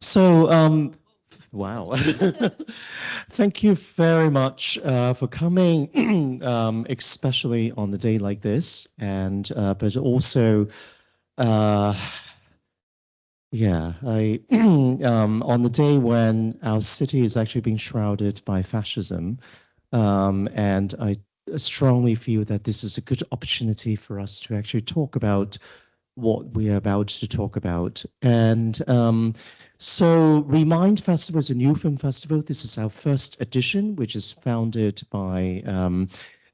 So, wow. Thank you very much for coming, especially on the day like this, and but also, uh, yeah, I on the day when our city is actually being shrouded by fascism, and I strongly feel that this is a good opportunity for us to actually talk about what we are about to talk about. And so Remind Festival is a new film festival. This is our first edition, which is founded by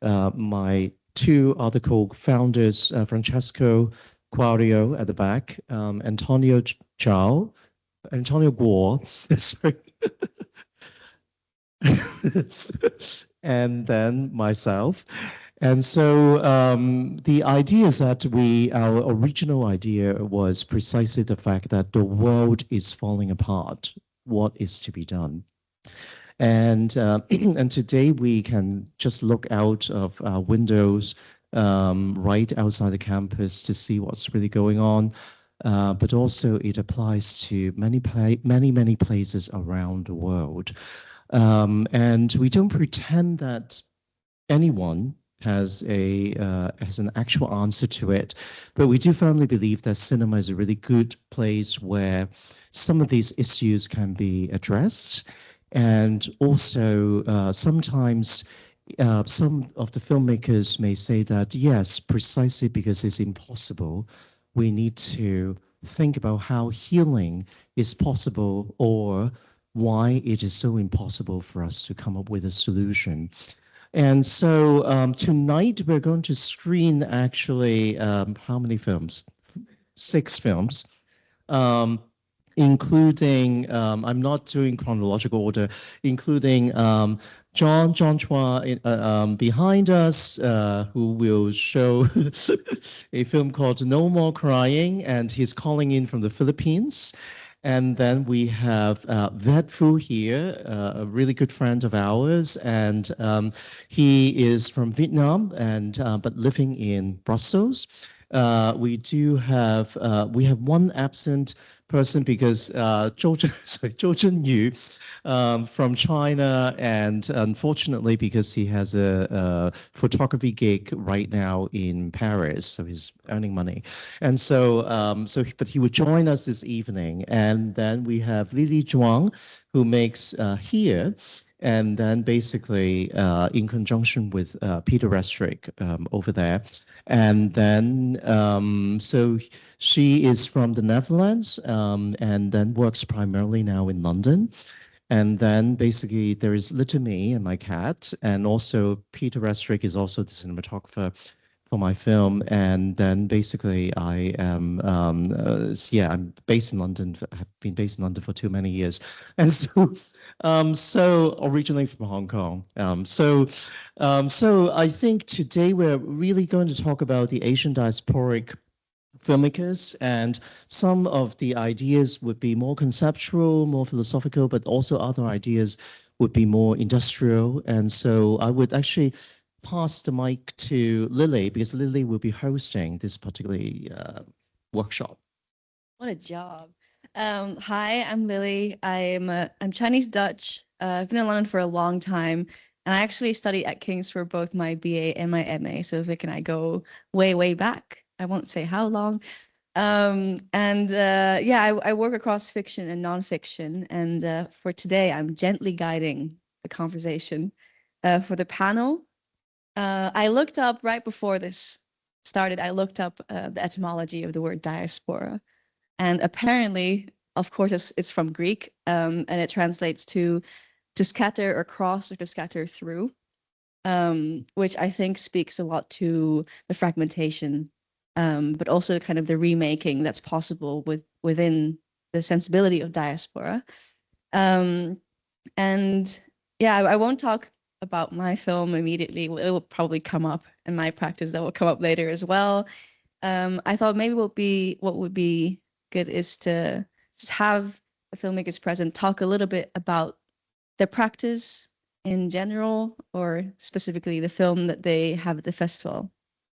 my two other co-founders, Francesco Quario at the back, Antonio Guo, sorry, and then myself. And so the idea is that our original idea was precisely the fact that the world is falling apart. What is to be done? And and today we can just look out of our windows right outside the campus to see what's really going on. But also it applies to many places around the world. And we don't pretend that anyone has an actual answer to it, but we do firmly believe that cinema is a really good place where some of these issues can be addressed, and also sometimes some of the filmmakers may say that yes, precisely because it's impossible, we need to think about how healing is possible, or why it is so impossible for us to come up with a solution. And so tonight we're going to screen actually how many films? 6 films, um, including, I'm not doing chronological order, including John Chua behind us, who will show a film called No More Crying, and he's calling in from the Philippines. And then we have Viet Vu here, a really good friend of ours, and he is from Vietnam and but living in Brussels. We have one absent person because Zhou Zhenyu from China, and unfortunately because he has a photography gig right now in Paris, so he's earning money, and but he would join us this evening, and then we have Lilly Zhuang, who makes here. And then basically in conjunction with Peter Restrick over there. And then, so she is from the Netherlands and then works primarily now in London. And then basically there is little me and my cat, and also Peter Restrick is also the cinematographer for my film. And then basically I am, yeah, I'm based in London. I've been based in London for too many years. And so originally from Hong Kong. So I think today we're really going to talk about the Asian diasporic filmmakers, and some of the ideas would be more conceptual, more philosophical, but also other ideas would be more industrial. And so I would actually pass the mic to Lily, because Lily will be hosting this particular workshop. What a job. Hi, I'm Lily. I'm Chinese Dutch. I've been in London for a long time, and I actually studied at King's for both my BA and my MA. So Vic and I go way back. I won't say how long. Yeah, I work across fiction and nonfiction, and for today, I'm gently guiding the conversation. For the panel, I looked up right before this started. I looked up the etymology of the word diaspora. And apparently, of course, it's from Greek, and it translates to scatter across or to scatter through, which I think speaks a lot to the fragmentation, but also kind of the remaking that's possible within the sensibility of diaspora. And yeah, I won't talk about my film immediately. It will probably come up in my practice. That will come up later as well. I thought maybe what would be good is to just have the filmmakers present talk a little bit about their practice in general, or specifically the film that they have at the festival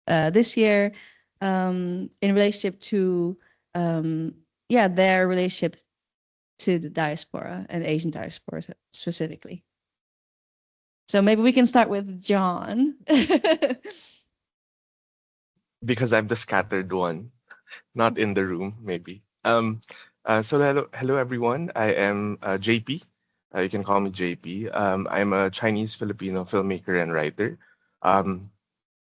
this year, in relationship to their relationship to the diaspora and Asian diaspora specifically. So maybe we can start with John. Because I'm the scattered one, not in the room, maybe. So hello everyone. I am JP. You can call me JP. I'm a Chinese Filipino filmmaker and writer.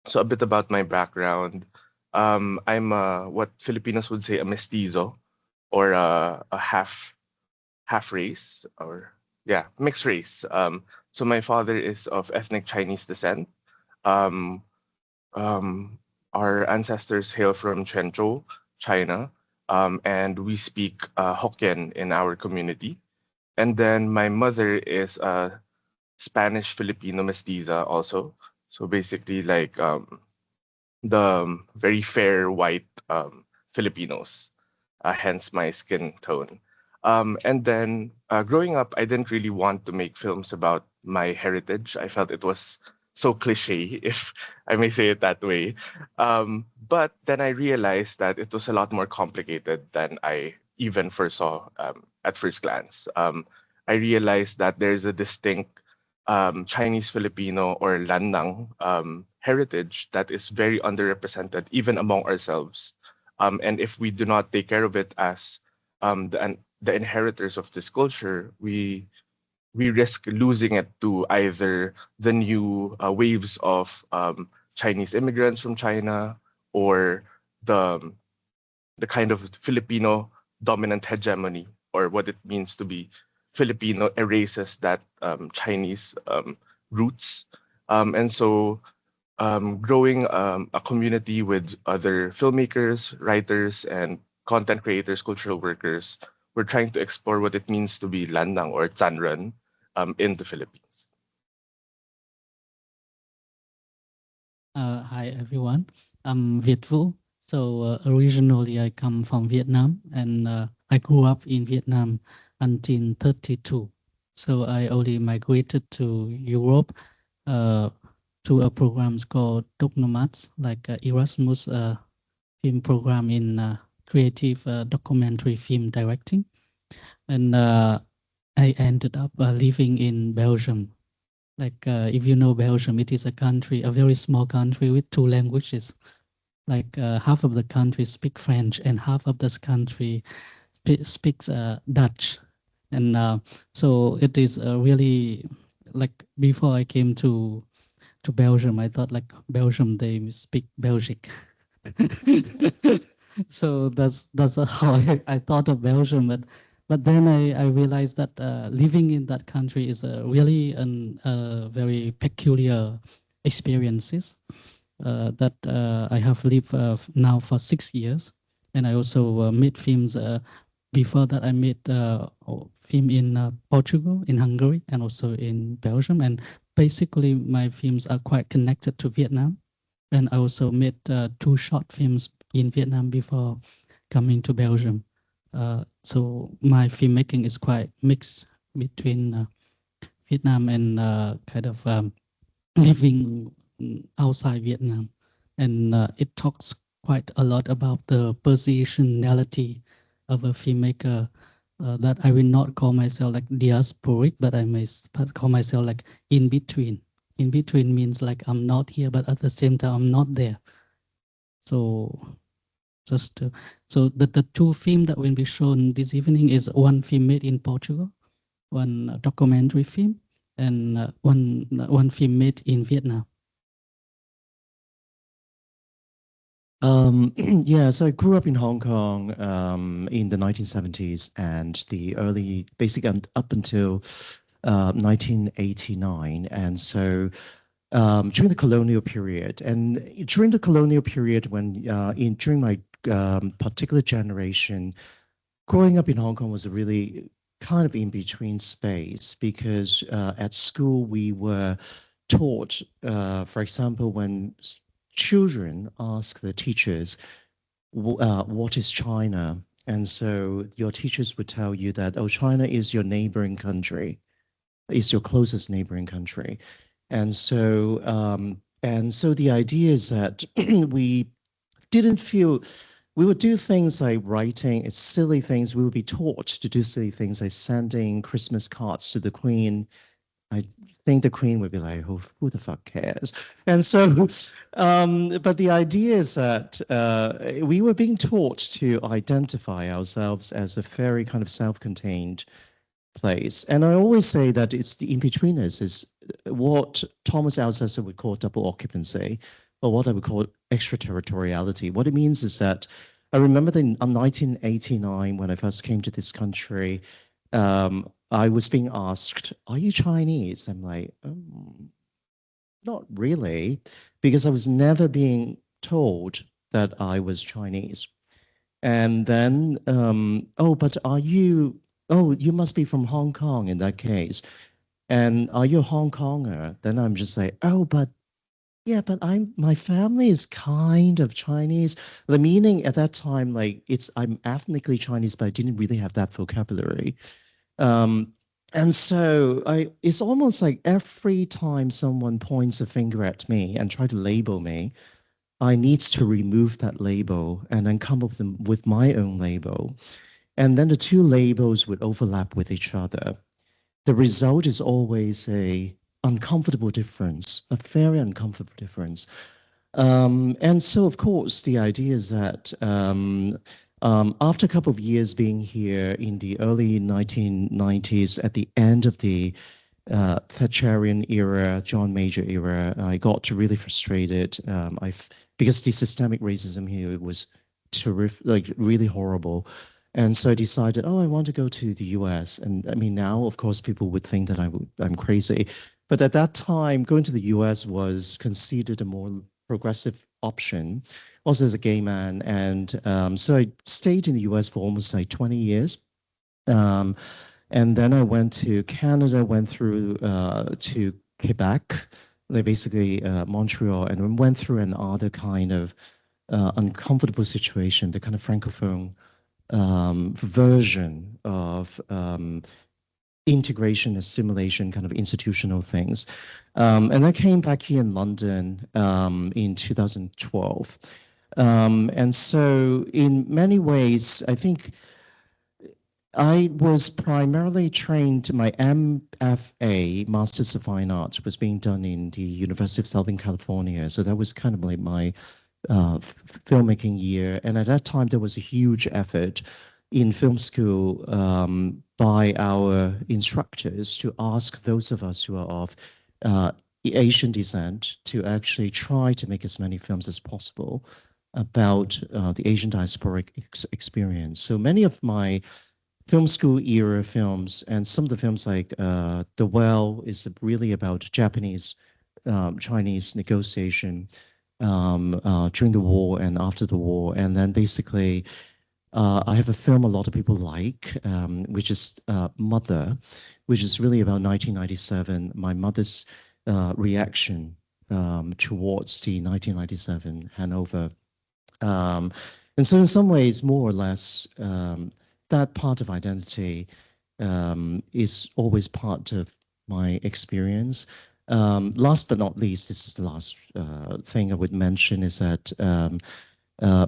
So a bit about my background. I'm what Filipinos would say a mestizo, or a half race, or yeah, mixed race. So my father is of ethnic Chinese descent. Um, um, our ancestors hail from Quanzhou, China, and we speak Hokkien in our community. And then my mother is a Spanish Filipino mestiza also. So basically, like the very fair white Filipinos, hence my skin tone. And then growing up, I didn't really want to make films about my heritage. I felt it was so cliche, if I may say it that way. But then I realized that it was a lot more complicated than I even foresaw at first glance. I realized that there's a distinct Chinese Filipino or Landang heritage that is very underrepresented even among ourselves. And if we do not take care of it as the inheritors of this culture, we risk losing it to either the new waves of Chinese immigrants from China, or the the kind of Filipino dominant hegemony, or what it means to be Filipino erases that Chinese roots. And so growing a community with other filmmakers, writers, and content creators, cultural workers, we're trying to explore what it means to be Landang or Zanren in the Philippines. Hi everyone, I'm Viet Vu. So originally I come from Vietnam, and I grew up in Vietnam until 32. So I only migrated to Europe to a program called Doc Nomads, like Erasmus film program in creative documentary film directing. And I ended up living in Belgium. Like if you know Belgium, it is a country, a very small country with two languages. Like half of the country speak French and half of this country speaks Dutch. And so it is really, like before I came to Belgium, I thought like Belgium, they speak Belgic. So that's how I thought of Belgium. But then I realized that living in that country is really a very peculiar experiences that I have lived now for 6 years. And I also made films. Before that, I made film in Portugal, in Hungary, and also in Belgium. And basically, my films are quite connected to Vietnam. And I also made 2 short films in Vietnam before coming to Belgium. So my filmmaking is quite mixed between Vietnam and kind of living outside Vietnam. And it talks quite a lot about the positionality of a filmmaker, that I will not call myself like diasporic, but I may call myself like in between. In between means like I'm not here, but at the same time I'm not there. So so the 2 films that will be shown this evening is one film made in Portugal, one documentary film, and one film made in Vietnam. Yeah, so I grew up in Hong Kong in the 1970s and the early, basically up until 1989. And so during the colonial period, when during my particular generation, growing up in Hong Kong was a really kind of in between space, because at school we were taught, for example, when children ask the teachers, what is China? And so your teachers would tell you that, oh, China is your neighboring country, is your closest neighboring country. And so the idea is that we didn't feel. We would do things like writing, it's silly things. We would be taught to do silly things like sending Christmas cards to the Queen. I think the Queen would be like, who the fuck cares? And so, but the idea is that we were being taught to identify ourselves as a very kind of self-contained place. And I always say that it's the in-betweeners is what Thomas Alcester would call double occupancy, or what I would call extraterritoriality. What it means is that I remember in 1989, when I first came to this country, I was being asked, are you Chinese? I'm like, not really, because I was never being told that I was Chinese. And then, oh, but are you, oh, you must be from Hong Kong in that case. And are you a Hong Konger? Then I'm just like, oh, but yeah, but my family is kind of Chinese. The meaning at that time, like I'm ethnically Chinese, but I didn't really have that vocabulary. And so it's almost like every time someone points a finger at me and try to label me, I need to remove that label and then come up with my own label. And then the two labels would overlap with each other. The result is always a uncomfortable difference, a very uncomfortable difference. And so, of course, the idea is that after a couple of years being here in the early 1990s, at the end of the Thatcherian era, John Major era, I got really frustrated. Because the systemic racism here was terrific, like really horrible. And so I decided, oh, I want to go to the US. And I mean, now, of course, people would think that I'm crazy. But at that time, going to the US was considered a more progressive option, also as a gay man. And so I stayed in the US for almost like 20 years. And then I went to Canada, went through to Quebec, like basically Montreal, and went through another kind of uncomfortable situation, the kind of Francophone version of integration, assimilation, kind of institutional things. And I came back here in London in 2012. And so in many ways, I think I was primarily trained, my MFA, Masters of Fine Arts, was being done in the University of Southern California. So that was kind of like my filmmaking year. And at that time, there was a huge effort in film school by our instructors to ask those of us who are of Asian descent to actually try to make as many films as possible about the Asian diasporic experience. So many of my film school era films, and some of the films like The Well is really about Japanese Chinese negotiation during the war and after the war. And then basically I have a film a lot of people like, which is Mother, which is really about 1997, my mother's reaction towards the 1997 Hanover. And so in some ways, more or less, that part of identity is always part of my experience. Last but not least, this is the last thing I would mention, is that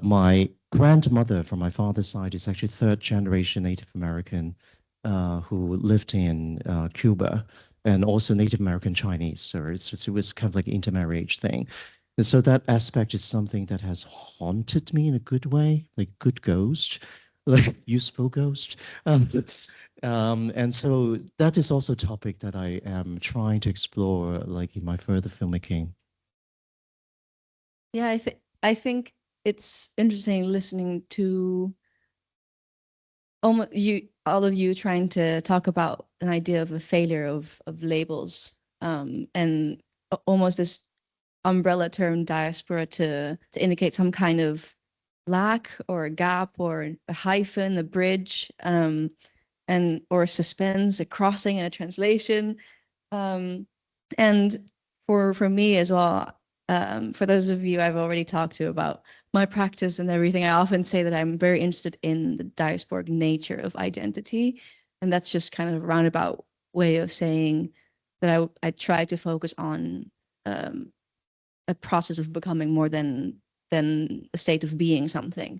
my grandmother from my father's side is actually third generation Native American who lived in Cuba, and also Native American Chinese. So it was kind of like an intermarriage thing. And so that aspect is something that has haunted me in a good way, like good ghost, like useful ghost. And so that is also a topic that I am trying to explore, like in my further filmmaking. Yeah, I think it's interesting listening to all of you trying to talk about an idea of a failure of labels, and almost this umbrella term diaspora to indicate some kind of lack or a gap or a hyphen, a bridge, and or a suspense, a crossing and a translation. And for me as well, for those of you I've already talked to about my practice and everything, I often say that I'm very interested in the diasporic nature of identity. And that's just kind of a roundabout way of saying that I try to focus on a process of becoming more than than a state of being something.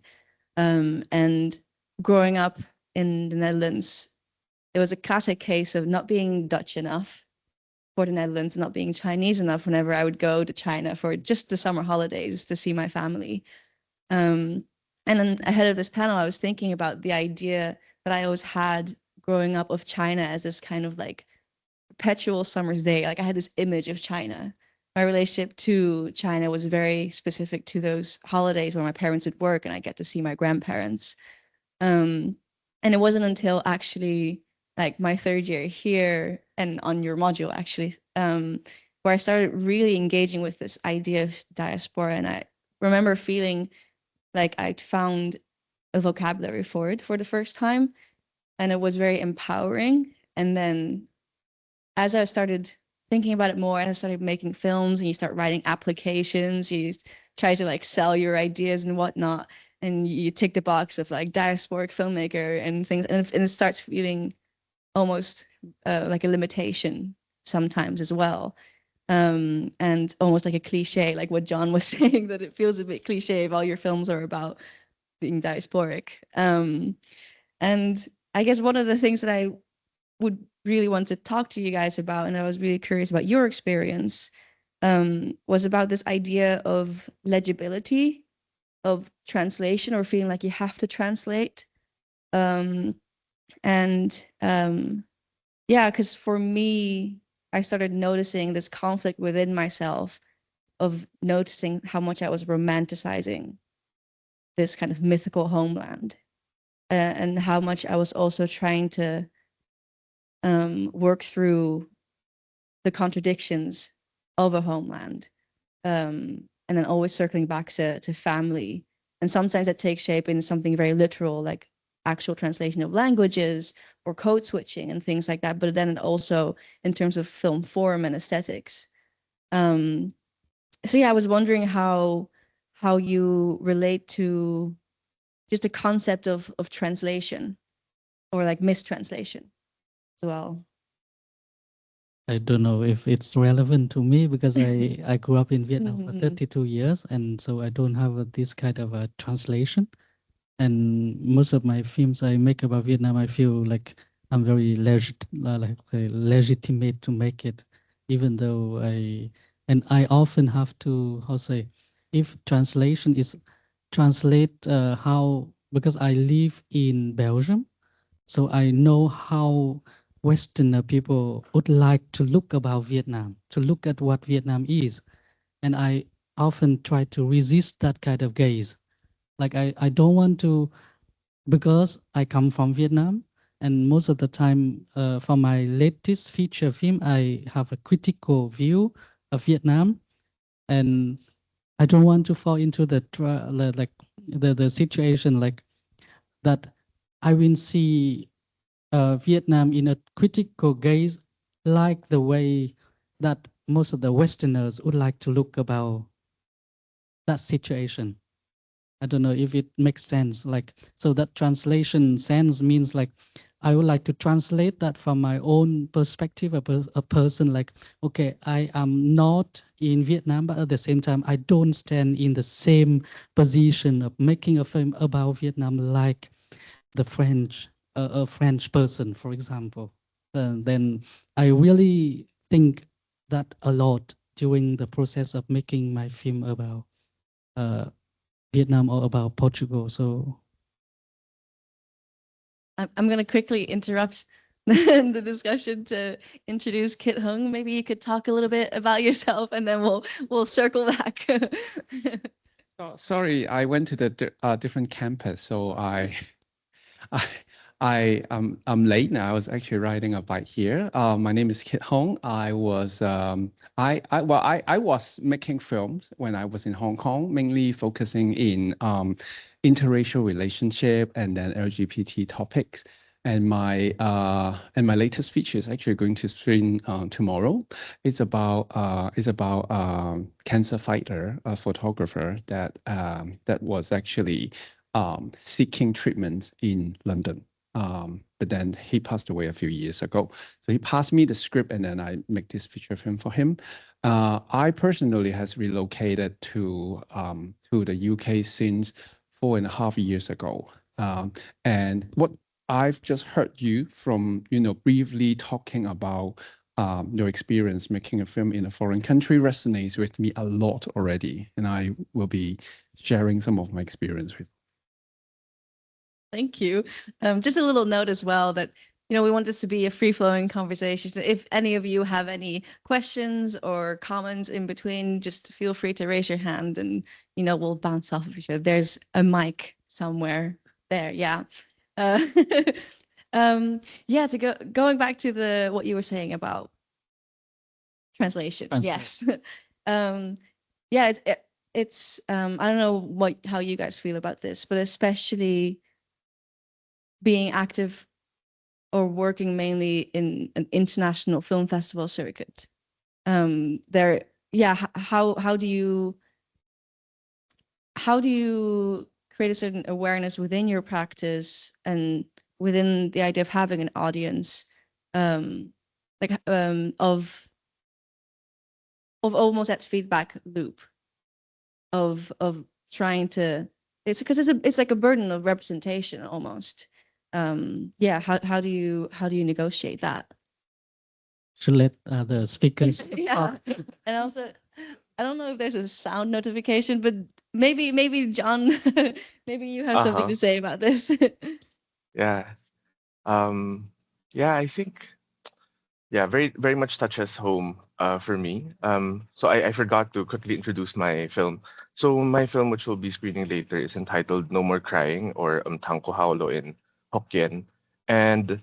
And growing up in the Netherlands, it was a classic case of not being Dutch enough for the Netherlands, not being Chinese enough whenever I would go to China for just the summer holidays to see my family. And then ahead of this panel, I was thinking about the idea that I always had growing up of China as this kind of like perpetual summer's day. Like I had this image of China. My relationship to China was very specific to those holidays where my parents would work and I get to see my grandparents. And it wasn't until actually like my third year here and on your module actually, where I started really engaging with this idea of diaspora. And I remember feeling like I'd found a vocabulary for it for the first time. And it was very empowering. And then as I started thinking about it more and I started making films and you start writing applications, you try to like sell your ideas and whatnot, and you tick the box of like diasporic filmmaker and things, and it starts feeling almost like a limitation sometimes as well. And almost like a cliche, like what John was saying, that it feels a bit cliche if all your films are about being diasporic. And I guess one of the things that I would really want to talk to you guys about, and I was really curious about your experience, was about this idea of legibility, of translation, or feeling like you have to translate. Yeah, because for me, I started noticing this conflict within myself of noticing how much I was romanticizing this kind of mythical homeland, and how much I was also trying to work through the contradictions of a homeland, and then always circling back to family. And sometimes that takes shape in something very literal, like actual translation of languages or code switching and things like that. But then also in terms of film form and aesthetics. So yeah, I was wondering how you relate to just the concept of translation or like mistranslation as well. I don't know if it's relevant to me because I grew up in Vietnam for 32 years, and so I don't have this kind of a translation. And most of my films I make about Vietnam, I feel like I'm very legitimate to make it, even though I often have to, if translation is translate because I live in Belgium, so I know how Westerner people would like to look about Vietnam, to look at what Vietnam is. And I often try to resist that kind of gaze. Like I don't want to, because I come from Vietnam, and most of the time for my latest feature film, I have a critical view of Vietnam, and I don't want to fall into the situation like that. I will see Vietnam in a critical gaze, like the way that most of the Westerners would like to look about that situation. I don't know if it makes sense. Like, so that translation sense means like, I would like to translate that from my own perspective, a person like, okay, I am not in Vietnam, but at the same time, I don't stand in the same position of making a film about Vietnam like the French, a French person, for example. Then I really think that a lot during the process of making my film about Vietnam or about Portugal. So I'm going to quickly interrupt the discussion to introduce Kit Hung. Maybe you could talk a little bit about yourself, and then we'll circle back. Oh, sorry, I went to the different campus, so I'm late now. I was actually riding a bike here. My name is Kit Hong. I was I was making films when I was in Hong Kong, mainly focusing in interracial relationship and then LGBT topics. And my latest feature is actually going to screen tomorrow. It's about cancer fighter, a photographer that was actually seeking treatment in London. But then he passed away a few years ago. So he passed me the script, and then I make this feature film for him. I personally has relocated to the UK since 4.5 years ago. And what I've just heard you from, briefly talking about your experience making a film in a foreign country resonates with me a lot already. And I will be sharing some of my experience with. Thank you. Just a little note as well that, we want this to be a free-flowing conversation. So if any of you have any questions or comments in between, just feel free to raise your hand and, we'll bounce off of each other. There's a mic somewhere there. Yeah. Yeah, going back to what you were saying about translation. Yes. Yeah, it's I don't know how you guys feel about this, but especially being active or working mainly in an international film festival circuit. How do you create a certain awareness within your practice and within the idea of having an audience, of almost that feedback loop of trying to, it's because it's like a burden of representation almost. How do you negotiate that? Should let the speakers. Yeah. And also, I don't know if there's a sound notification, but maybe John, maybe you have something to say about this. Yeah. I think, very, very much touches home for me. So I forgot to quickly introduce my film. So my film, which will be screening later, is entitled No More Crying, or Tangko Haulo in Hokkien. And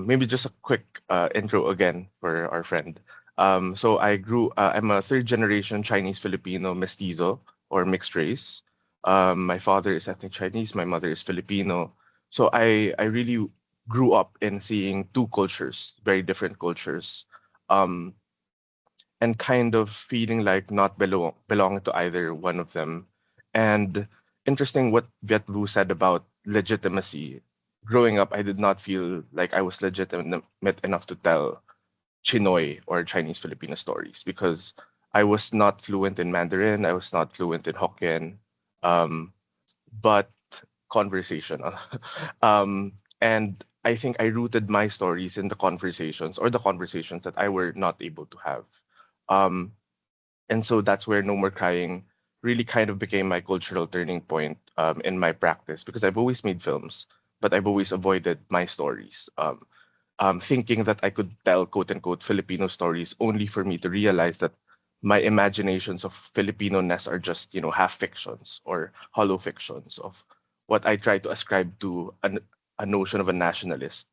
maybe just a quick intro again for our friend. So I'm a third generation Chinese Filipino mestizo, or mixed race. My father is ethnic Chinese, my mother is Filipino. So I really grew up in seeing two cultures, very different cultures, and kind of feeling like not belonging to either one of them. And interesting what Viet Vu said about legitimacy. Growing up, I did not feel like I was legitimate enough to tell Chinoy or Chinese Filipino stories because I was not fluent in Mandarin, I was not fluent in Hokkien, but conversational. And I think I rooted my stories in the conversations that I were not able to have. Um, and so that's where No More Crying really kind of became my cultural turning point in my practice because I've always made films, but I've always avoided my stories. Thinking that I could tell quote unquote Filipino stories only for me to realize that my imaginations of Filipino-ness are just, half fictions or hollow fictions of what I try to ascribe to a notion of a nationalist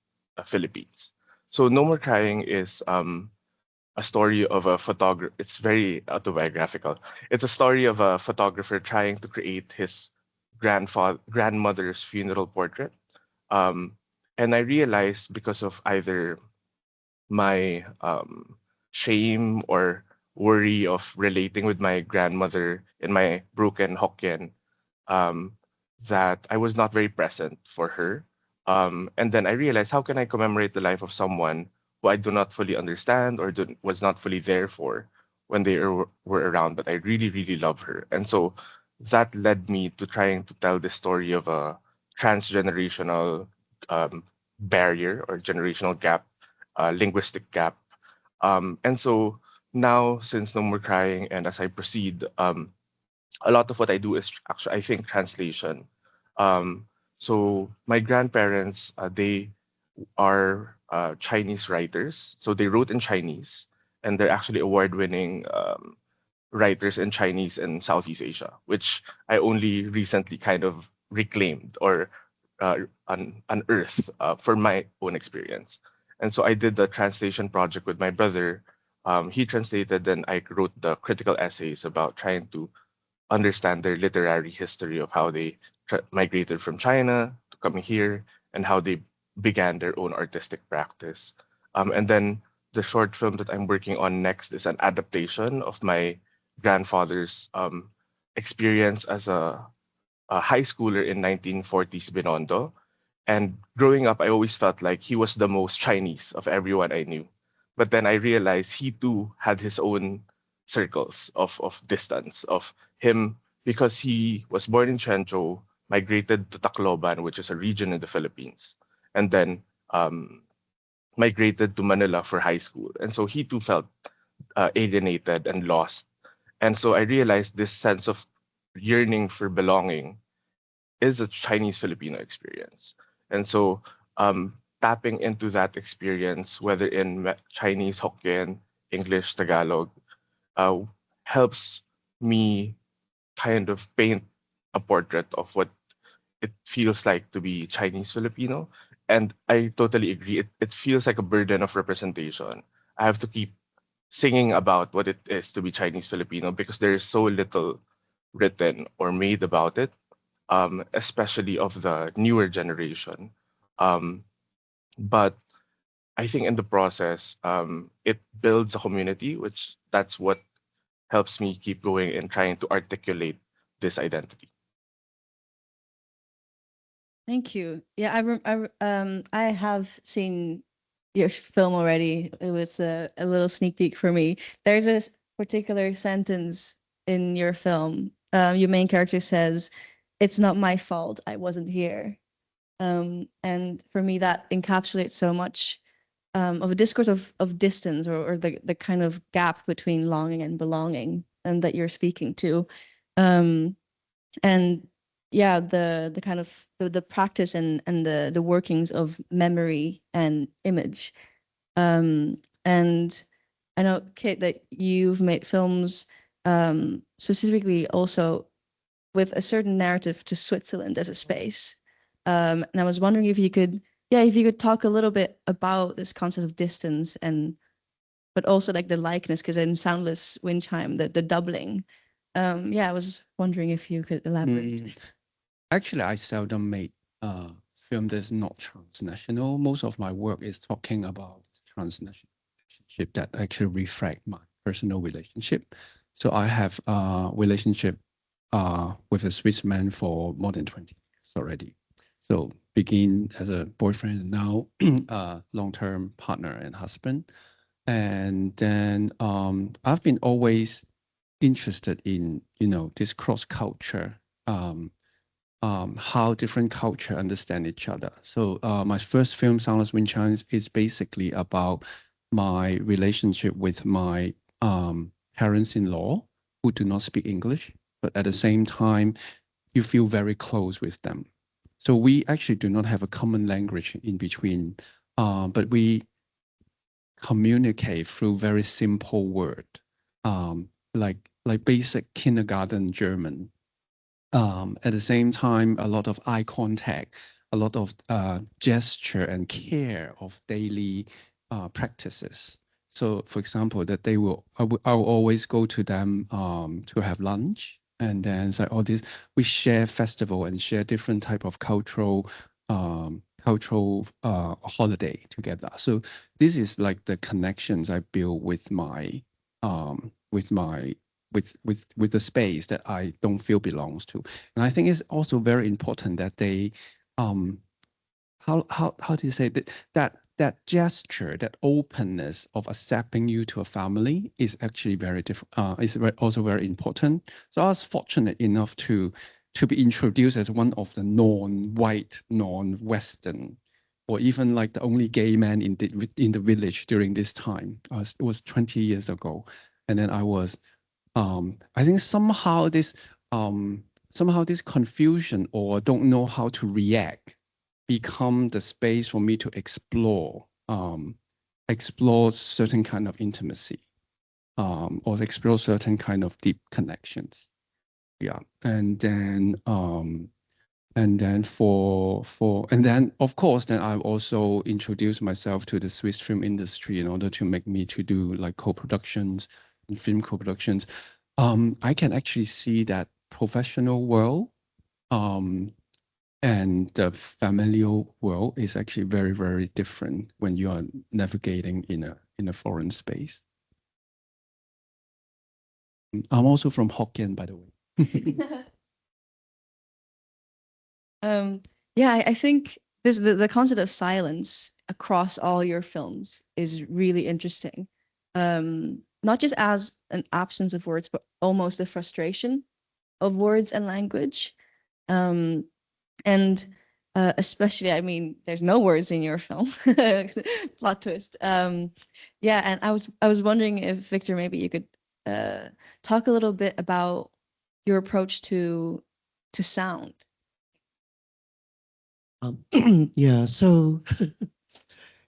Philippines. So No More Crying is a story of a photographer. It's very autobiographical. It's a story of a photographer trying to create his grandmother's funeral portrait. Um, and I realized because of either my shame or worry of relating with my grandmother in my broken Hokkien, um, that I was not very present for her. And then I realized, how can I commemorate the life of someone who I do not fully understand or was not fully there for when they were around, but I really, really love her. And so that led me to trying to tell the story of a transgenerational um, barrier or generational gap, linguistic gap. And so now, since No More Crying, and as I proceed, a lot of what I do is actually, I think, translation. Um, so my grandparents, they are Chinese writers, so they wrote in Chinese, and they're actually award-winning writers in Chinese and Southeast Asia, which I only recently kind of reclaimed or unearthed for my own experience. And so I did the translation project with my brother. He translated, and I wrote the critical essays about trying to understand their literary history of how they migrated from China to coming here and how they began their own artistic practice. And then the short film that I'm working on next is an adaptation of my grandfather's experience as a high schooler in 1940s Binondo. And growing up, I always felt like he was the most Chinese of everyone I knew. But then I realized he too had his own circles of distance, of him, because he was born in Quanzhou, migrated to Tacloban, which is a region in the Philippines, and then migrated to Manila for high school. And so he too felt alienated and lost. And so I realized this sense of yearning for belonging is a Chinese Filipino experience. And so tapping into that experience, whether in Chinese, Hokkien, English, Tagalog, uh, helps me kind of paint a portrait of what it feels like to be Chinese Filipino. And I totally agree. It feels like a burden of representation. I have to keep singing about what it is to be Chinese Filipino because there is so little written or made about it, especially of the newer generation. Um, but I think in the process, it builds a community, which that's what helps me keep going and trying to articulate this identity. Thank you. Yeah, I have seen your film already. It was a little sneak peek for me. There's a particular sentence in your film. Your main character says, "It's not my fault. I wasn't here." And for me, that encapsulates so much of a discourse of distance or the kind of gap between longing and belonging, and that you're speaking to. And yeah, the kind of the practice and the workings of memory and image. And I know, Kate, that you've made films specifically also with a certain narrative to Switzerland as a space. And I was wondering if you could, yeah, if you could talk a little bit about this concept of distance and, but also like the likeness, because in Soundless Wind Chime, the doubling. Yeah, I was wondering if you could elaborate. Actually, I seldom make film that's not transnational. Most of my work is talking about transnational relationship that actually reflect my personal relationship. So I have a relationship with a Swiss man for more than 20 years already. So begin as a boyfriend and now a long-term partner and husband. And then I've been always interested in, this cross-culture, how different culture understand each other. So my first film, Soundless Wind Chimes, is basically about my relationship with my parents-in-law who do not speak English, but at the same time, you feel very close with them. So we actually do not have a common language in between, but we communicate through very simple word, like basic kindergarten German. At the same time, a lot of eye contact, a lot of gesture and care of daily practices. So, for example, that I will always go to them to have lunch, and then it's like all this. We share festival and share different type of cultural holiday together. So this is like the connections I build with my with the space that I don't feel belongs to. And I think it's also very important that they how do you say that gesture, that openness of accepting you to a family is actually very different, is also very important. So I was fortunate enough to be introduced as one of the non-white, non-Western, or even like the only gay man in the village during this time. It was 20 years ago. And then I was, I think somehow this confusion or don't know how to react become the space for me to explore certain kind of intimacy, or explore certain kind of deep connections. Yeah, and then of course then I also introduced myself to the Swiss film industry in order to make me to do like co-productions and film co-productions. I can actually see that professional world and the familial world is actually very, very different when you are navigating in a foreign space. I'm also from Hokkien, by the way. Yeah, I think the concept of silence across all your films is really interesting. Not just as an absence of words, but almost the frustration of words and language. And especially, I mean, there's no words in your film. Plot twist. Yeah, and I was wondering if Victor, maybe you could talk a little bit about your approach to sound. Yeah, so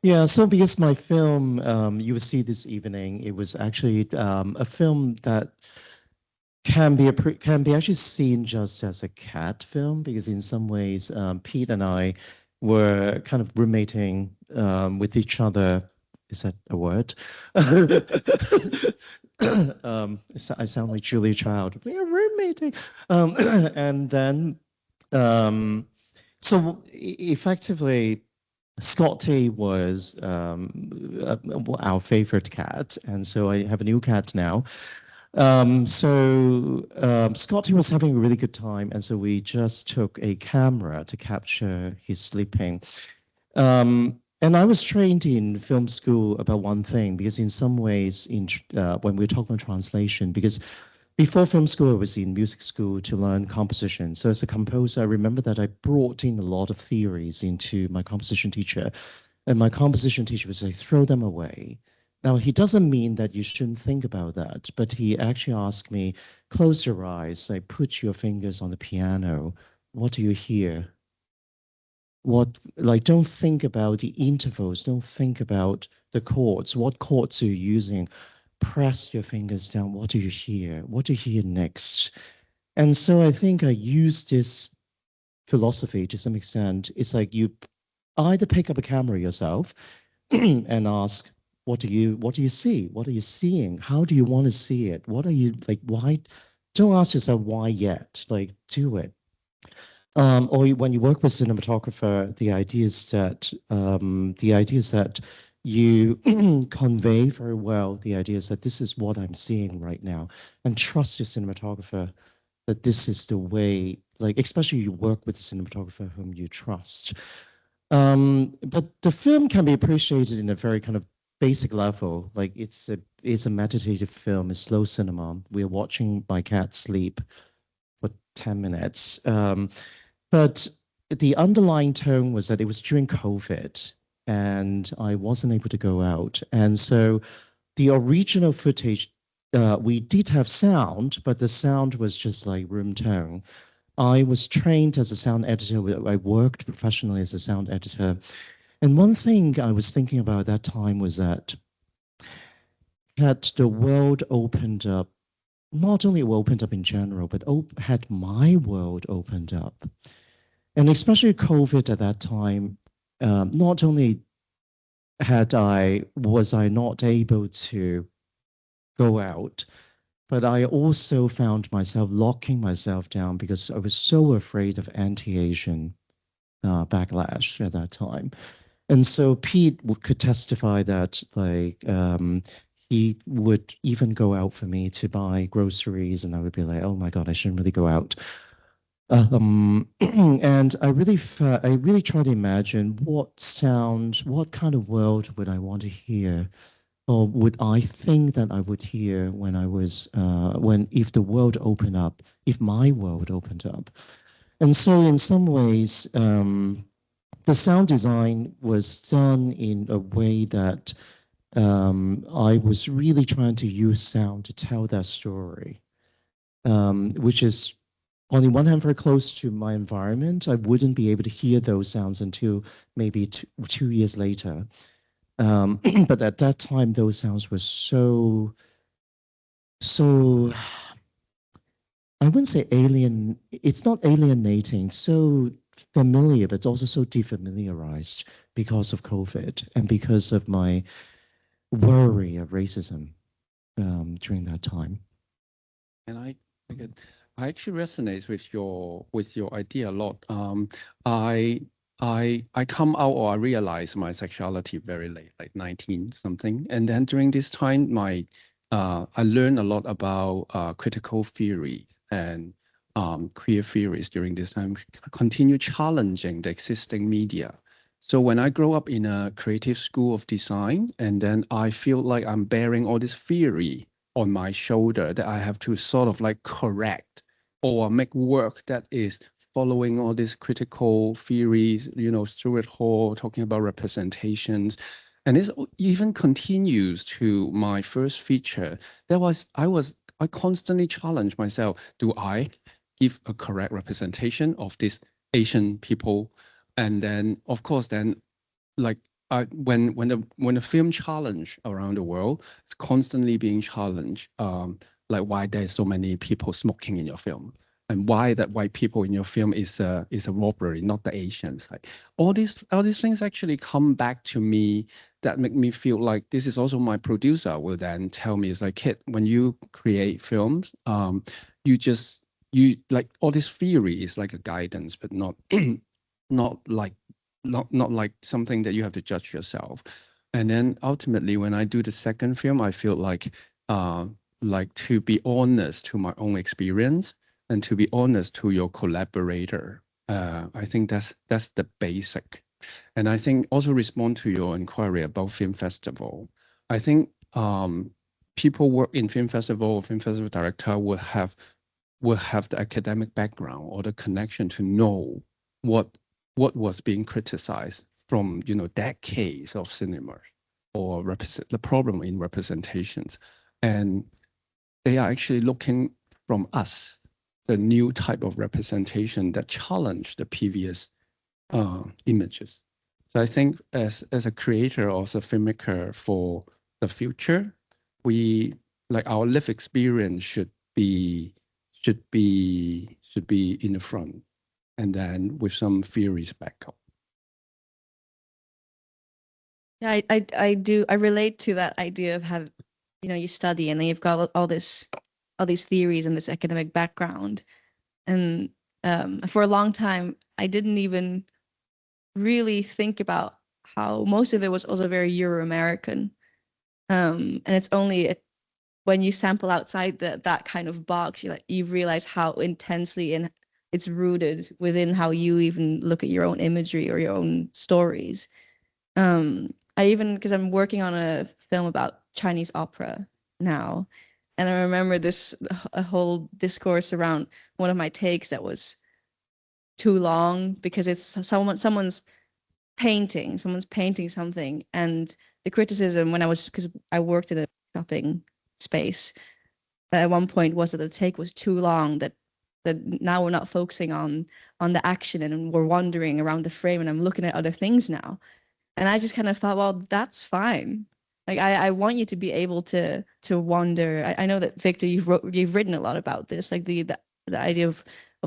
yeah, so because my film you will see this evening, it was actually a film that can be actually seen just as a cat film, because in some ways Pete and I were kind of roommating with each other. Is that a word? I sound like Julia Child. We are roommating, and then so effectively, Scotty was our favorite cat, and so I have a new cat now. Scotty was having a really good time, and so we just took a camera to capture his sleeping. And I was trained in film school about one thing, because in some ways, when we're talking about translation, because before film school, I was in music school to learn composition. So as a composer, I remember that I brought in a lot of theories into my composition teacher, and my composition teacher would say, throw them away. Now, he doesn't mean that you shouldn't think about that, but he actually asked me, close your eyes, like put your fingers on the piano. What do you hear? Don't think about the intervals, don't think about the chords. What chords are you using? Press your fingers down. What do you hear? What do you hear next? And so I think I use this philosophy to some extent. It's like you either pick up a camera yourself and ask, what do you see? What are you seeing? How do you want to see it? What are you like? Why? Don't ask yourself why yet. Like, do it. Or when you work with cinematographer, the idea is that you convey very well the idea is that this is what I'm seeing right now, and trust your cinematographer that this is the way, like, especially you work with a cinematographer whom you trust. But the film can be appreciated in a very kind of basic level. Like it's a meditative film, it's slow cinema. We're watching my cat sleep for 10 minutes. But the underlying tone was that it was during COVID and I wasn't able to go out. And so the original footage, we did have sound, but the sound was just like room tone. I was trained as a sound editor. I worked professionally as a sound editor. And one thing I was thinking about at that time was that had the world opened up, not only opened up in general, but had my world opened up. And especially COVID at that time, not only was I not able to go out, but I also found myself locking myself down because I was so afraid of anti-Asian backlash at that time. And so Pete could testify that, like, he would even go out for me to buy groceries, and I would be like, oh my God, I shouldn't really go out. And I really try to imagine what kind of world would I want to hear, or would I think that I would hear when if the world opened up, if my world opened up. And so in some ways, the sound design was done in a way that I was really trying to use sound to tell that story, which is on the one hand very close to my environment. I wouldn't be able to hear those sounds until maybe two years later. But at that time, those sounds were so I wouldn't say alien. It's not alienating. So familiar, but it's also so defamiliarized because of COVID and because of my worry of racism during that time. And I actually resonate with your idea a lot. I come out, or I realized my sexuality very late, like 19 something, and then during this time, I learned a lot about critical theories and queer theories during this time. Continue challenging the existing media So when I grow up in a creative school of design, and then I feel like I'm bearing all this theory on my shoulder that I have to sort of like correct or make work that is following all these critical theories, you know, Stuart Hall talking about representations. And this even continues to my first feature. I constantly challenge myself. Do I give a correct representation of these Asian people? And then, of course, then like when the film challenge around the world, it's constantly being challenged. Like why there's so many people smoking in your film, and why that white people in your film is a robbery, not the Asians. Like all these things actually come back to me that make me feel like this is also my producer will then tell me, it's like, Kit, when you create films, you like all this theory is like a guidance, but not not like something that you have to judge yourself. And then ultimately, when I do the second film, I feel like to be honest to my own experience and to be honest to your collaborator. I think that's the basic. And I think also respond to your inquiry about film festival. I think people work in film festival director will have the academic background or the connection to know what was being criticized from, you know, decades of cinema or the problem in representations. And they are actually looking from us, the new type of representation that challenge the previous images. So I think as a creator or as a filmmaker for the future, we like our lived experience should be in the front, and then with some theories back up. Yeah, I relate to that idea of have, you know, you study and then you've got all these theories and this academic background. And for a long time, I didn't even really think about how most of it was also very Euro-American. And it's only when you sample outside that kind of box, you realize how intensely it's rooted within how you even look at your own imagery or your own stories. Because I'm working on a film about Chinese opera now, and I remember a whole discourse around one of my takes that was too long because it's someone's painting something, and the criticism because I worked in a shopping space at one point was that the take was too long, that now we're not focusing on the action and we're wandering around the frame and I'm looking at other things now. And I just kind of thought, well, that's fine. Like I want you to be able to wander. I know that Victor, you've written a lot about this, like the idea of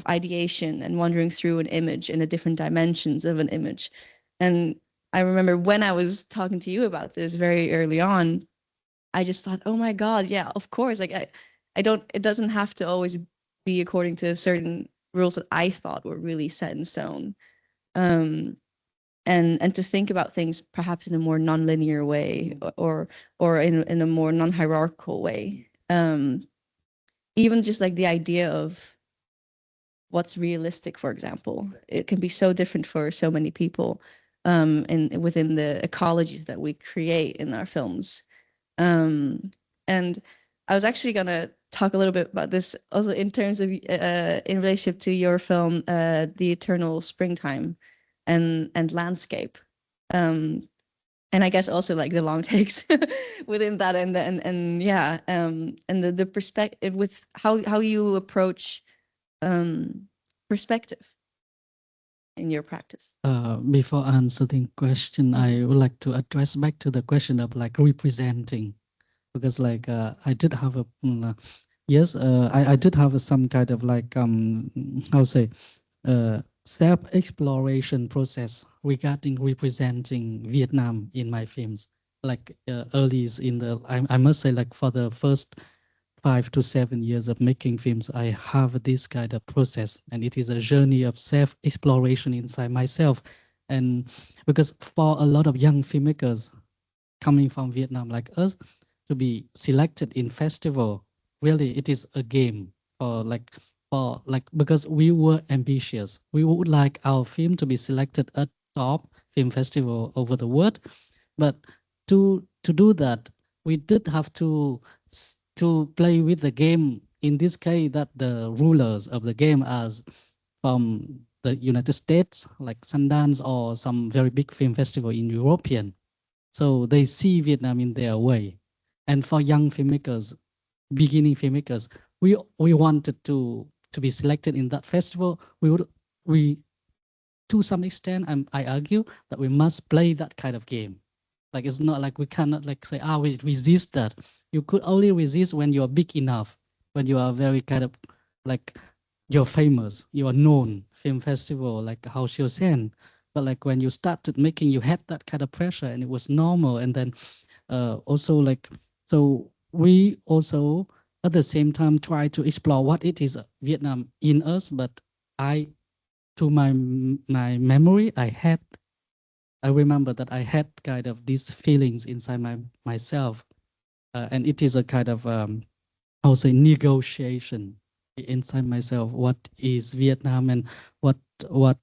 ideation and wandering through an image and the different dimensions of an image. And I remember when I was talking to you about this very early on, I just thought, oh my God, yeah, of course. Like it doesn't have to always be according to certain rules that I thought were really set in stone. And to think about things perhaps in a more non-linear way or in a more non-hierarchical way. Even just like the idea of what's realistic, for example, it can be so different for so many people within the ecologies that we create in our films. And I was actually gonna talk a little bit about this also in terms of in relationship to your film, The Eternal Springtime and Landscape. And I guess also like the long takes within that and the perspective with how you approach perspective in your practice. Before answering question, I would like to address back to the question of like representing, because like I did have a yes, I did have some kind of like how say self-exploration process regarding representing Vietnam in my films. Like early in the, I must say, like for the first 5 to 7 years of making films, I have this kind of process, and it is a journey of self-exploration inside myself. And because for a lot of young filmmakers coming from Vietnam like us, to be selected in festival, really it is a game for like because we were ambitious. We would like our film to be selected at top film festival over the world. But to do that, we did have to play with the game. In this case, that the rulers of the game as from the United States, like Sundance or some very big film festival in European. So they see Vietnam in their way. And for young filmmakers, beginning filmmakers, we wanted to be selected in that festival. We to some extent, I argue that we must play that kind of game. Like it's not like we cannot like say, we resist that. You could only resist when you are big enough, when you are very kind of like you're famous, you are known, film festival, like Hao Xiu Sen. But like when you started making, you had that kind of pressure and it was normal. And then also like, so we also at the same time try to explore what it is Vietnam in us. But to my memory, I remember that I had kind of these feelings inside myself. And it is a kind of, I'll say, negotiation inside myself. What is Vietnam and what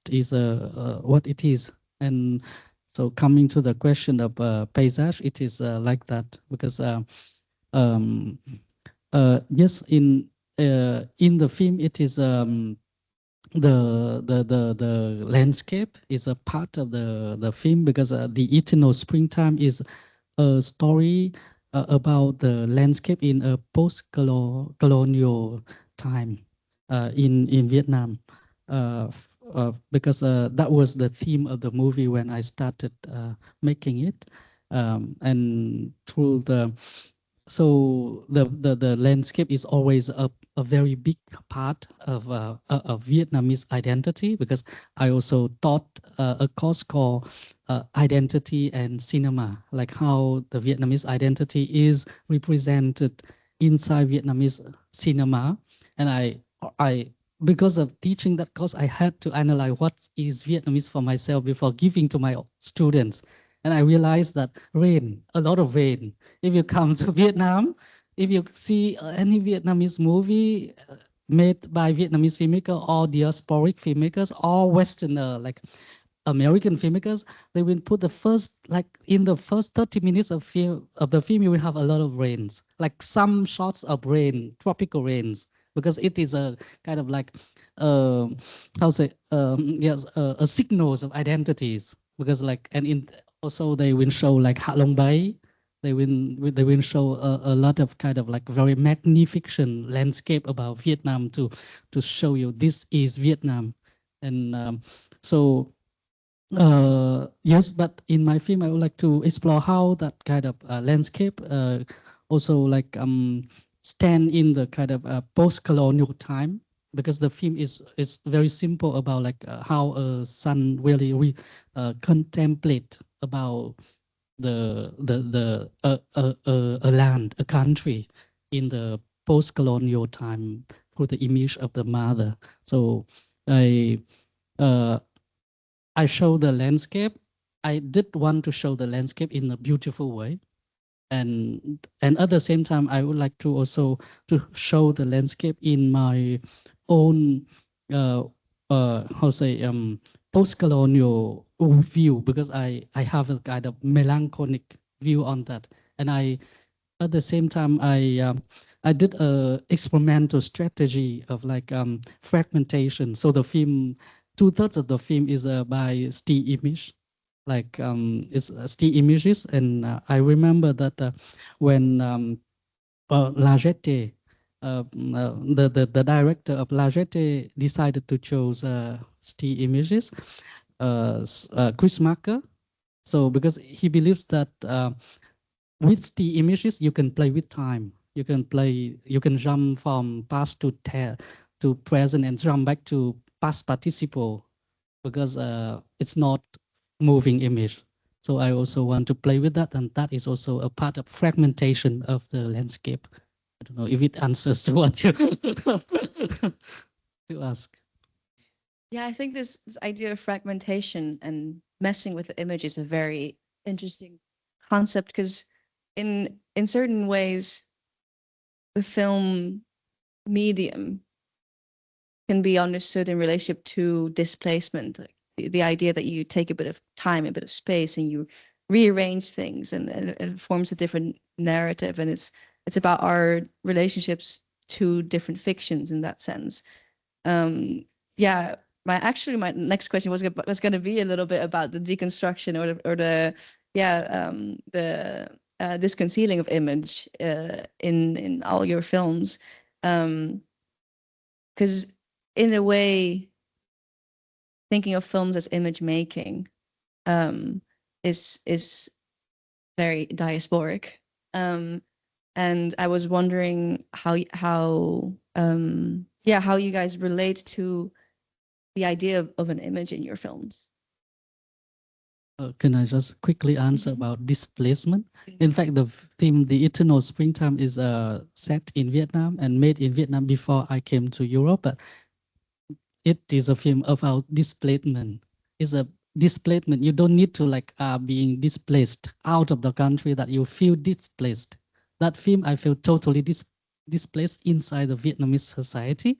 it is. And so coming to the question of paysage, it is like that because yes, in the film, it is the landscape is a part of the film because the Eternal Springtime is a story about the landscape in a post-colonial time in Vietnam. Because that was the theme of the movie when I started making it, and through so the landscape is always a very big part of Vietnamese identity, because I also taught a course called Identity and Cinema, like how the Vietnamese identity is represented inside Vietnamese cinema. And I because of teaching that course, I had to analyze what is Vietnamese for myself before giving to my students. And I realized that rain, a lot of rain. If you come to Vietnam, if you see any Vietnamese movie made by Vietnamese filmmakers or diasporic filmmakers or Westerner, like American filmmakers, they will put the first, like in the first 30 minutes of the film, you will have a lot of rains, like some shots of rain, tropical rains, because it is a kind of like, yes, a signals of identities. Because like, and also they will show like Ha Long Bay. They will show a lot of kind of like very magnificent landscape about Vietnam to show you this is Vietnam. And so yes, but in my film I would like to explore how that kind of landscape also like stand in the kind of post-colonial time, because the film is very simple about like how a son really contemplate about a land, a country in the post-colonial time through the image of the mother. So I show the landscape. I did want to show the landscape in a beautiful way. And at the same time, I would like to also to show the landscape in my own post-colonial view, because I have a kind of melancholic view on that. And at the same time I did a experimental strategy of like fragmentation. So the film, 2/3 of the film is by still image, like it's still images. And I remember that when La Jetée, the director of La Jetée decided to choose still images, Chris Marker. So because he believes that with the images you can play with time, you can jump from past to present and jump back to past participle, because it's not moving image. So I also want to play with that, and that is also a part of fragmentation of the landscape. I don't know if it answers to what you to ask. Yeah, I think this idea of fragmentation and messing with the image is a very interesting concept, because in certain ways, the film medium can be understood in relationship to displacement. Like the idea that you take a bit of time, a bit of space, and you rearrange things, and it forms a different narrative, and it's about our relationships to different fictions in that sense. Yeah, my next question was going to be a little bit about the deconstruction the disconcealing of image in all your films, because in a way, thinking of films as image making is very diasporic. And I was wondering how you guys relate to the idea of an image in your films. Can I just quickly answer about displacement? In fact, the theme, The Eternal Springtime, is set in Vietnam and made in Vietnam before I came to Europe. But it is a film about displacement. It's a displacement. You don't need to like being displaced out of the country that you feel displaced. That film, I feel totally displaced inside the Vietnamese society.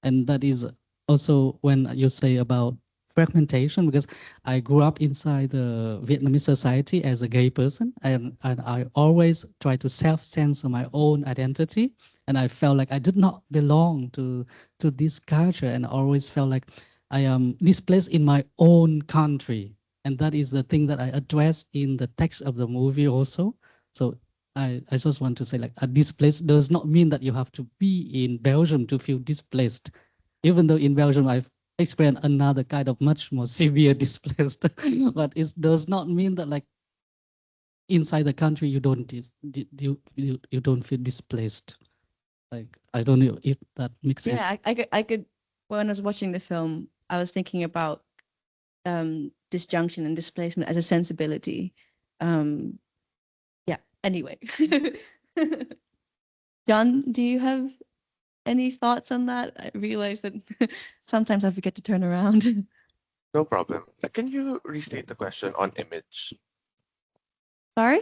And that is also when you say about fragmentation, because I grew up inside the Vietnamese society as a gay person, and I always try to self-censor my own identity, and I felt like I did not belong to this culture, and I always felt like I am displaced in my own country, and that is the thing that I address in the text of the movie also. So I just want to say, like, a displaced does not mean that you have to be in Belgium to feel displaced, even though in Belgium I've experienced another kind of much more severe displaced, but it does not mean that like inside the country you don't feel displaced. Like, I don't know if that makes sense. Yeah, I could when I was watching the film, I was thinking about disjunction and displacement as a sensibility. Yeah, anyway. John, do you have any thoughts on that? I realize that sometimes I forget to turn around. No problem. Can you restate the question on image? Sorry?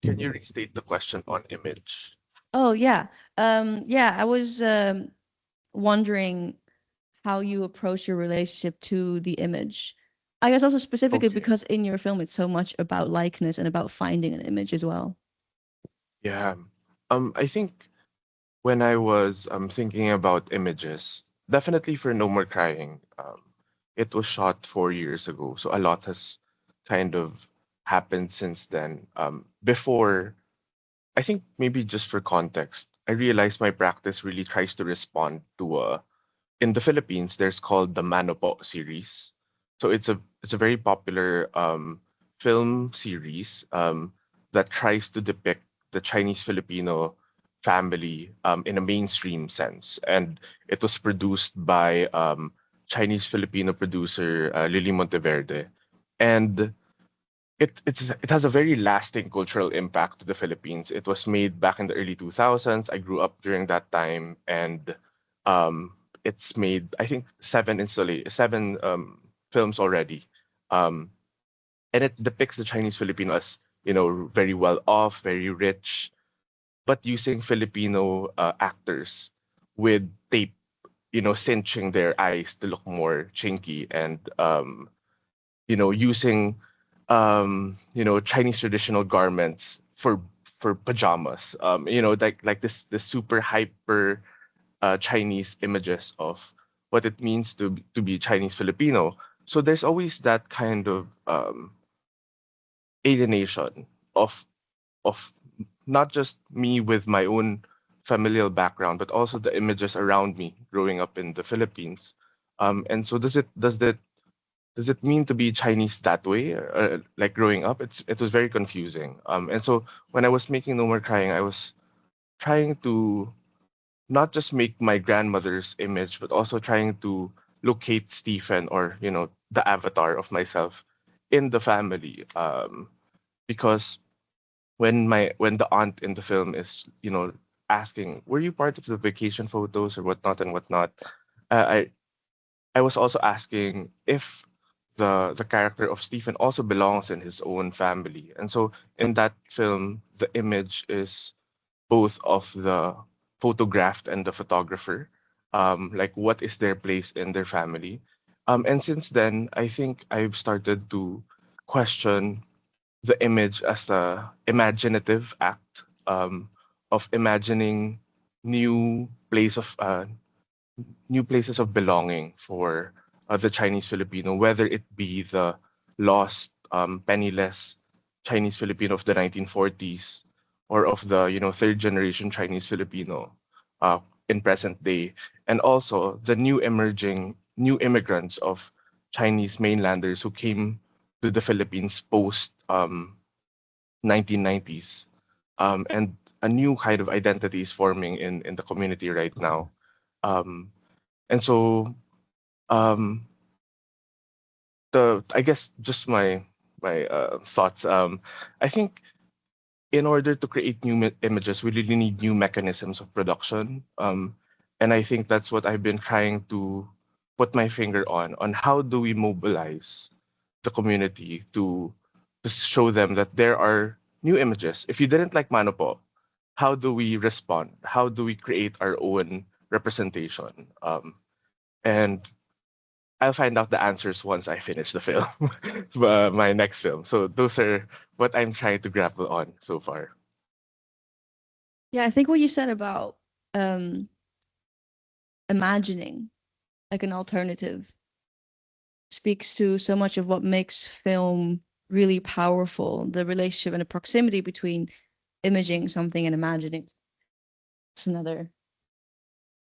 Can you restate the question on image? Oh, yeah. Yeah, I was wondering how you approach your relationship to the image. I guess also specifically Okay. because in your film it's so much about likeness and about finding an image as well. Yeah. I think when I was thinking about images, definitely for No More Crying, it was shot 4 years ago, so a lot has kind of happened since then. Before, I think maybe just for context, I realized my practice really tries to respond to in the Philippines, there's called the Manopo series. So it's a very popular film series that tries to depict the Chinese Filipino family in a mainstream sense, and it was produced by Chinese Filipino producer Lily Monteverde, and it has a very lasting cultural impact to the Philippines. It was made back in the early 2000s. I grew up during that time, and it's made, I think, seven films already, um, and it depicts the Chinese Filipino as, very well off, very rich, but using Filipino actors with tape, cinching their eyes to look more chinky, and using Chinese traditional garments for pajamas. Like this super hyper Chinese images of what it means to be Chinese Filipino. So there's always that kind of alienation of not just me with my own familial background, but also the images around me growing up in the Philippines. And so does it mean to be Chinese that way? Like growing up, it was very confusing. And so when I was making No More Crying, I was trying to not just make my grandmother's image, but also trying to locate Stephen, or the avatar of myself in the family. Because when the aunt in the film is asking, were you part of the vacation photos or whatnot and whatnot, I I was also asking if the character of Stephen also belongs in his own family. And so in that film, the image is both of the photographed and the photographer. Like, what is their place in their family? And since then, I think I've started to question the image as a imaginative act, of imagining new place of new places of belonging for the Chinese Filipino, whether it be the lost, penniless Chinese Filipino of the 1940s, or of the third generation Chinese Filipino in present day, and also the new emerging new immigrants of Chinese mainlanders who came to the Philippines post 1990s, and a new kind of identity is forming in the community right now. And so um, the I guess just my thoughts. I think in order to create new images, we really need new mechanisms of production. And I think that's what I've been trying to put my finger on how do we mobilize the community to show them that there are new images. If you didn't like Manopo, how do we respond? How do we create our own representation? And I'll find out the answers once I finish the film, my next film. So those are what I'm trying to grapple on so far. Yeah, I think what you said about imagining like an alternative speaks to so much of what makes film really powerful, the relationship and the proximity between imaging something and imagining. It's another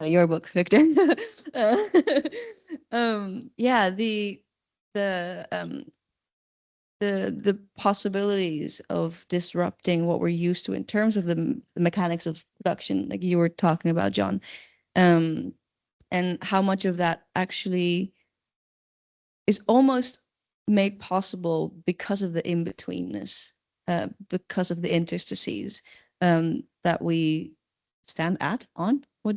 your book, Victor. Yeah, the possibilities of disrupting what we're used to in terms of the mechanics of production, like you were talking about, John, and how much of that actually is almost made possible because of the in-betweenness, because of the interstices that we stand on what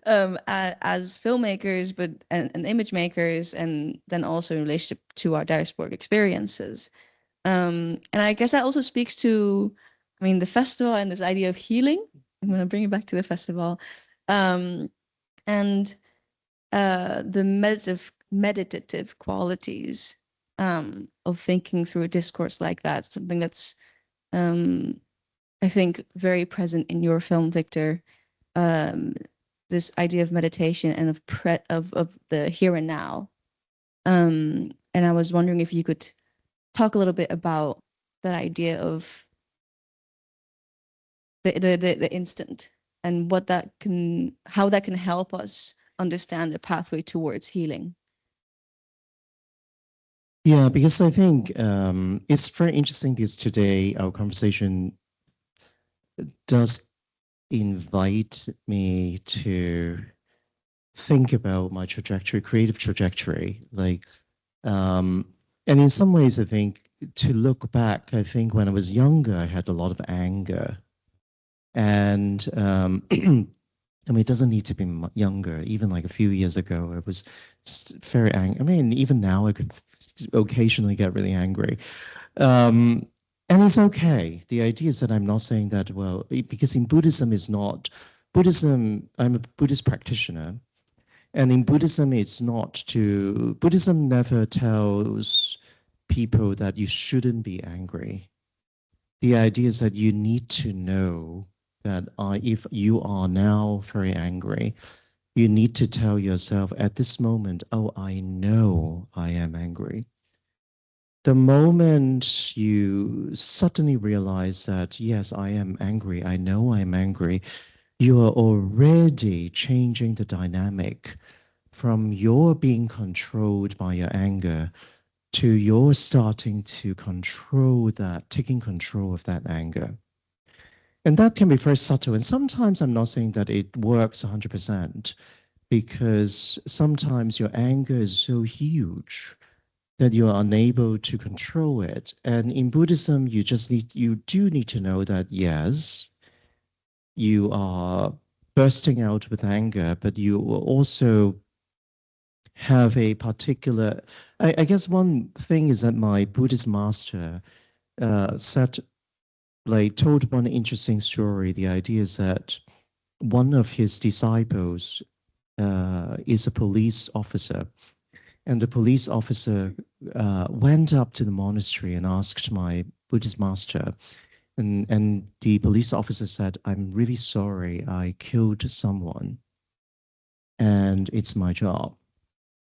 as filmmakers, but and image makers, and then also in relationship to our diasporic experiences. And I guess that also speaks to, I mean, the festival and this idea of healing. I'm going to bring it back to the festival, and the meditative qualities of thinking through a discourse like that. Something that's, I think, very present in your film, Victor. This idea of meditation and of the here and now. And I was wondering if you could talk a little bit about that idea of the instant and how that can help us understand the pathway towards healing. Yeah, because I think it's very interesting because today our conversation does invite me to think about my trajectory, creative trajectory. And in some ways, I think to look back, I think when I was younger, I had a lot of anger. And I mean, it doesn't need to be younger. Even like a few years ago, I was just very angry. I mean, even now I could occasionally get really angry. And it's okay. The idea is that I'm not saying that, well, because in Buddhism is not, Buddhism, I'm a Buddhist practitioner. And in Buddhism, it's not to, Buddhism never tells people that you shouldn't be angry. The idea is that you need to know that if you are now very angry, you need to tell yourself at this moment, oh, I know I am angry. The moment you suddenly realize that, yes, I am angry, I know I'm angry, you are already changing the dynamic from your being controlled by your anger to your starting to control that, taking control of that anger. And that can be very subtle. And sometimes I'm not saying that it works 100%, because sometimes your anger is so huge that you are unable to control it. And in Buddhism, you do need to know that, yes, you are bursting out with anger, but you also have a particular, I guess one thing is that my Buddhist master told one interesting story. The idea is that one of his disciples is a police officer, And the police officer went up to the monastery and asked my Buddhist master. And the police officer said, "I'm really sorry, I killed someone. And it's my job."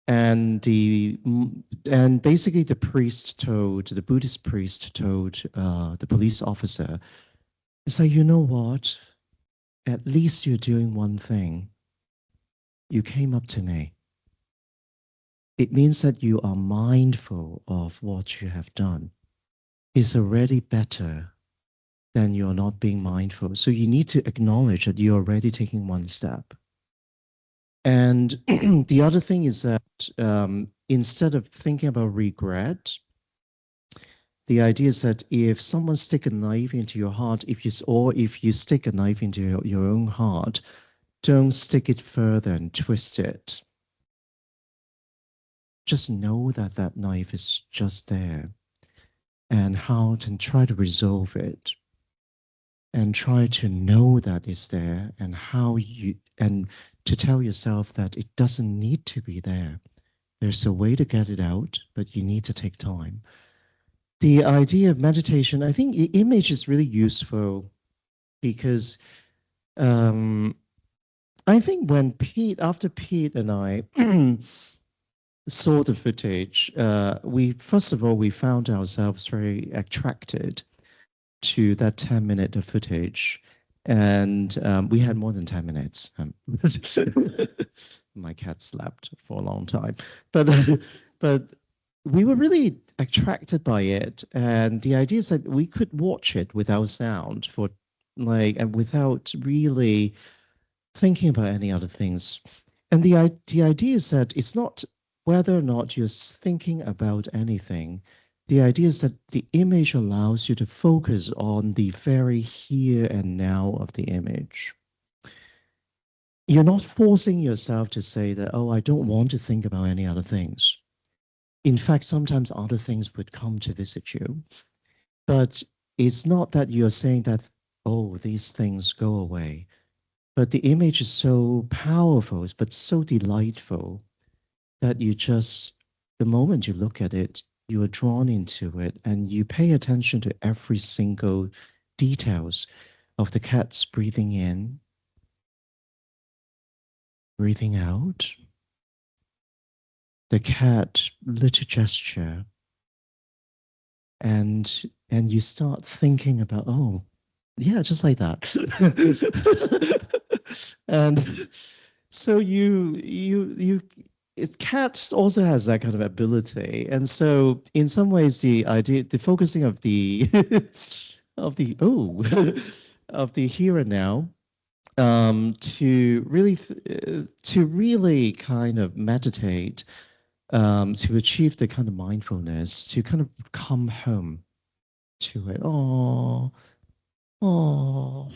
And basically the Buddhist priest told the police officer, it's like, you know what? At least you're doing one thing. You came up to me. It means that you are mindful of what you have done. It's already better than you're not being mindful. So you need to acknowledge that you're already taking one step. And the other thing is that instead of thinking about regret, the idea is that if someone stick a knife into your heart, if you stick a knife into your own heart, don't stick it further and twist it. Just know that that knife is just there, and how to try to resolve it, and try to know that it's there, and to tell yourself that it doesn't need to be there. There's a way to get it out, but you need to take time. The idea of meditation, I think image is really useful because I think when after Pete and I saw the footage, first of all, we found ourselves very attracted to that 10-minute of footage. And we had more than 10 minutes. My cat slept for a long time. But we were really attracted by it. And the idea is that we could watch it without sound and without really thinking about any other things. And the idea is that it's not whether or not you're thinking about anything. The idea is that the image allows you to focus on the very here and now of the image. You're not forcing yourself to say that, oh, I don't want to think about any other things. In fact, sometimes other things would come to visit you. But it's not that you're saying that, oh, these things go away. But the image is so powerful, but so delightful that the moment you look at it, you are drawn into it, and you pay attention to every single details of the cat's breathing in, breathing out, the cat little gesture, and you start thinking about, oh, yeah, just like that. And so cat also has that kind of ability, and so in some ways the focusing of the of the here and now, to really kind of meditate, to achieve the kind of mindfulness, to kind of come home to it. Oh,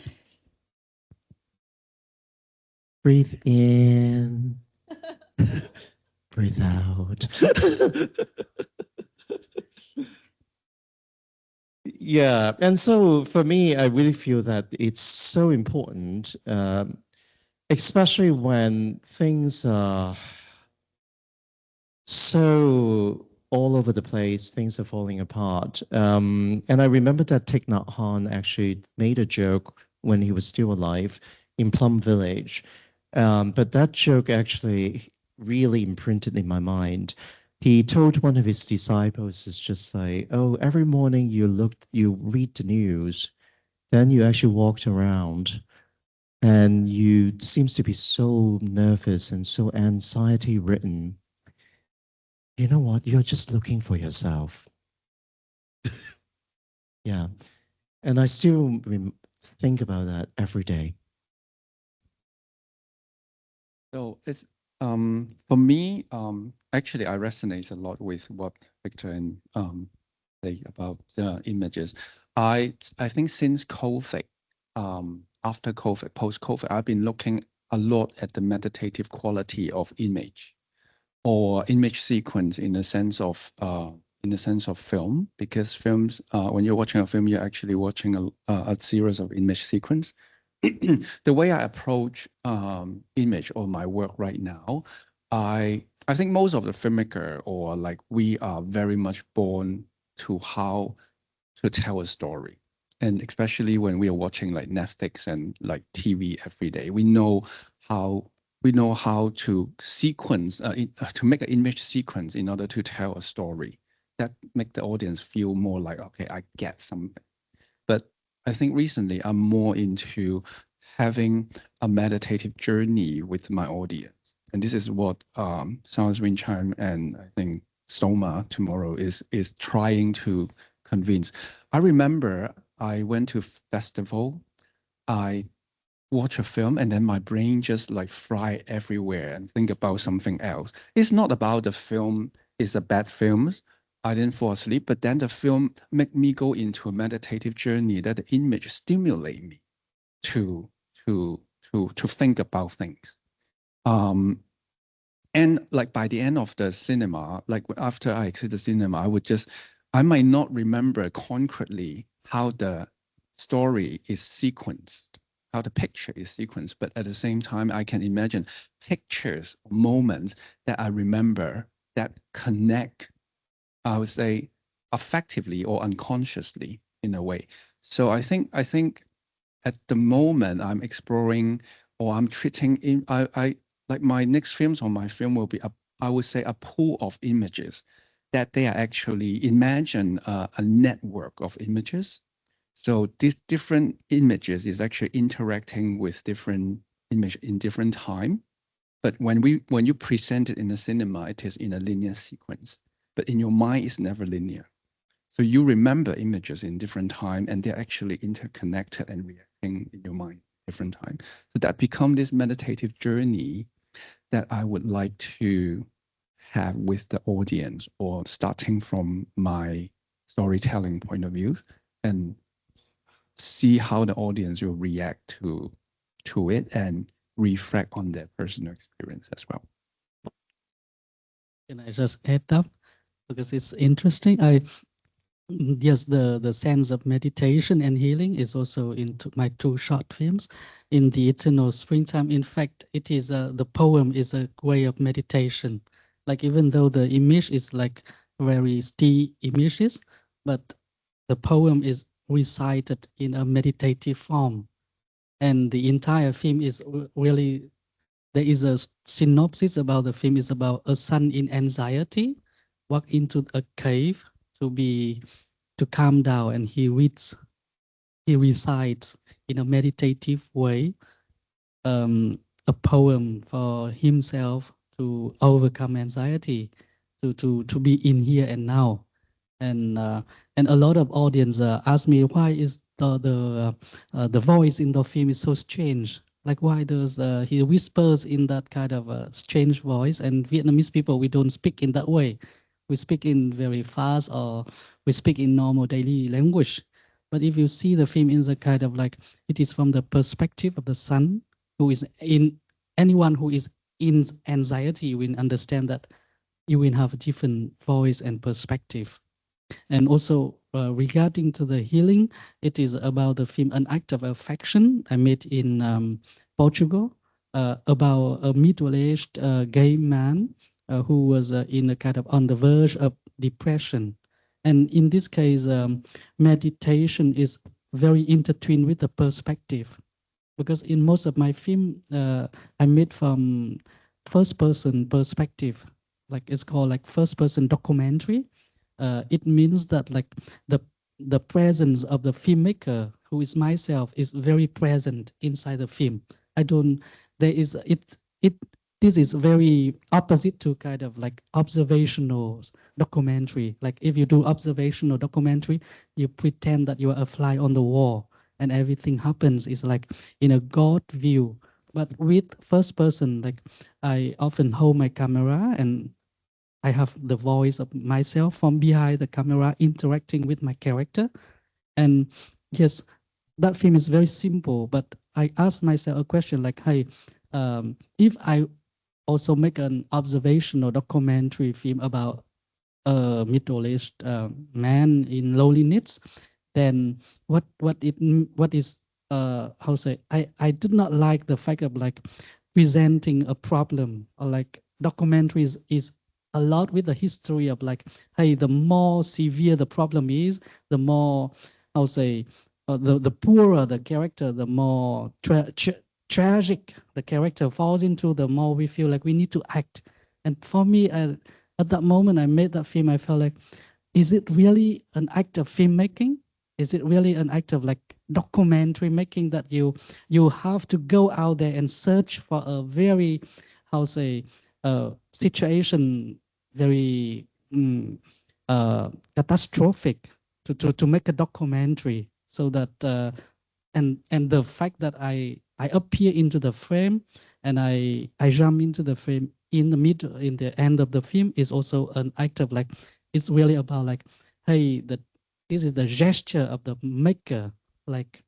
breathe in. Breathe out. Yeah, and so for me, I really feel that it's so important, especially when things are so all over the place, things are falling apart. And I remember that Thich Nhat Hanh actually made a joke when he was still alive in Plum Village. But that joke actually really imprinted in my mind. He told one of his disciples, it's just like, oh, every morning you read the news, then you actually walked around, and you seems to be so nervous and so anxiety ridden. You know what? You're just looking for yourself. Yeah. And I still think about that every day. So it's for me, actually, I resonate a lot with what Victor and say about images. I think since COVID, after COVID, post-COVID, I've been looking a lot at the meditative quality of image, or image sequence in the sense of film, because films, when you're watching a film, you're actually watching a series of image sequence. The way I approach image or my work right now, I I think most of the filmmaker or like we are very much born to how to tell a story. And especially when we are watching like Netflix and like TV every day, we know how to sequence to make an image sequence in order to tell a story that make the audience feel more like, okay, I get something. But I think recently I'm more into having a meditative journey with my audience. And this is what Sounds Wind Chime and I think Soma tomorrow is trying to convince. I remember I went to festival, I watch a film and then my brain just like fry everywhere and think about something else. It's not about the film is a bad film. I didn't fall asleep, but then the film make me go into a meditative journey that the image stimulate me to think about things. And like by the end of the cinema, like after I exit the cinema, I might not remember concretely how the story is sequenced, how the picture is sequenced, but at the same time, I can imagine pictures, moments that I remember that connect, I would say, affectively or unconsciously in a way. So I think at the moment I'm exploring or I'm treating in I like my next films or my film will be I would say a pool of images that they are actually imagine a network of images. So these different images is actually interacting with different image in different time. But when you present it in the cinema, it is in a linear sequence. But in your mind, it's never linear. So you remember images in different time and they're actually interconnected and reacting in your mind different time. So that become this meditative journey that I would like to have with the audience or starting from my storytelling point of view and see how the audience will react to it and reflect on their personal experience as well. Can I just add up? Because it's interesting. Yes, the sense of meditation and healing is also into my two short films. In The Eternal Springtime, in fact, it is the poem is a way of meditation. Like even though the image is like very still images, but the poem is recited in a meditative form. And the entire film is really, there is a synopsis about the film is about a son in anxiety, walk into a cave to calm down, and he recites in a meditative way a poem for himself to overcome anxiety, to be in here and now. And a lot of audience ask me why is the voice in the film is so strange. Like why does he whispers in that kind of strange voice? And Vietnamese people, we don't speak in that way. We speak in very fast or we speak in normal daily language. But if you see the film in the kind of like, it is from the perspective of the son who is in, anyone who is in anxiety, you will understand that you will have a different voice and perspective. And also regarding to the healing, it is about the film An Act of Affection I made in Portugal about a middle-aged gay man who was in a kind of on the verge of depression. And in this case, meditation is very intertwined with the perspective. Because in most of my film, I made from first-person perspective. Like it's called like first-person documentary. It means that like the presence of the filmmaker, who is myself, is very present inside the film. This is very opposite to kind of like observational documentary. Like if you do observational documentary, you pretend that you are a fly on the wall and everything happens is like in a God view. But with first person, like I often hold my camera and I have the voice of myself from behind the camera interacting with my character. And yes, that film is very simple, but I asked myself a question like, hey, if I also make an observational documentary film about a middle-aged man in loneliness, then what is how say I did not like the fact of like presenting a problem or like documentaries is a lot with the history of like, hey, the more severe the problem is, the more, I'll say, the poorer the character, the more tragic the character falls into, the more we feel like we need to act. And for me, at that moment I made that film, I felt like, is it really an act of filmmaking? Is it really an act of like documentary making, that you have to go out there and search for a very, how say, situation very catastrophic to make a documentary, so that and the fact that I appear into the frame and I jump into the frame in the middle, in the end of the film, is also an act of like, it's really about like, hey, this is the gesture of the maker. Like,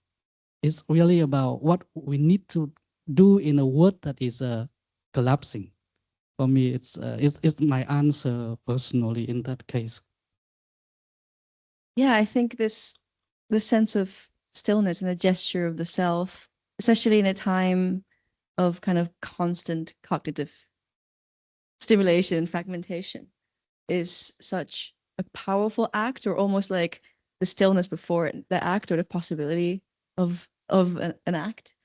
it's really about what we need to do in a world that is collapsing. For me, it's my answer personally in that case. Yeah, I think this sense of stillness and the gesture of the self, especially in a time of kind of constant cognitive stimulation, fragmentation, is such a powerful act, or almost like the stillness before it, the act, or the possibility of an act.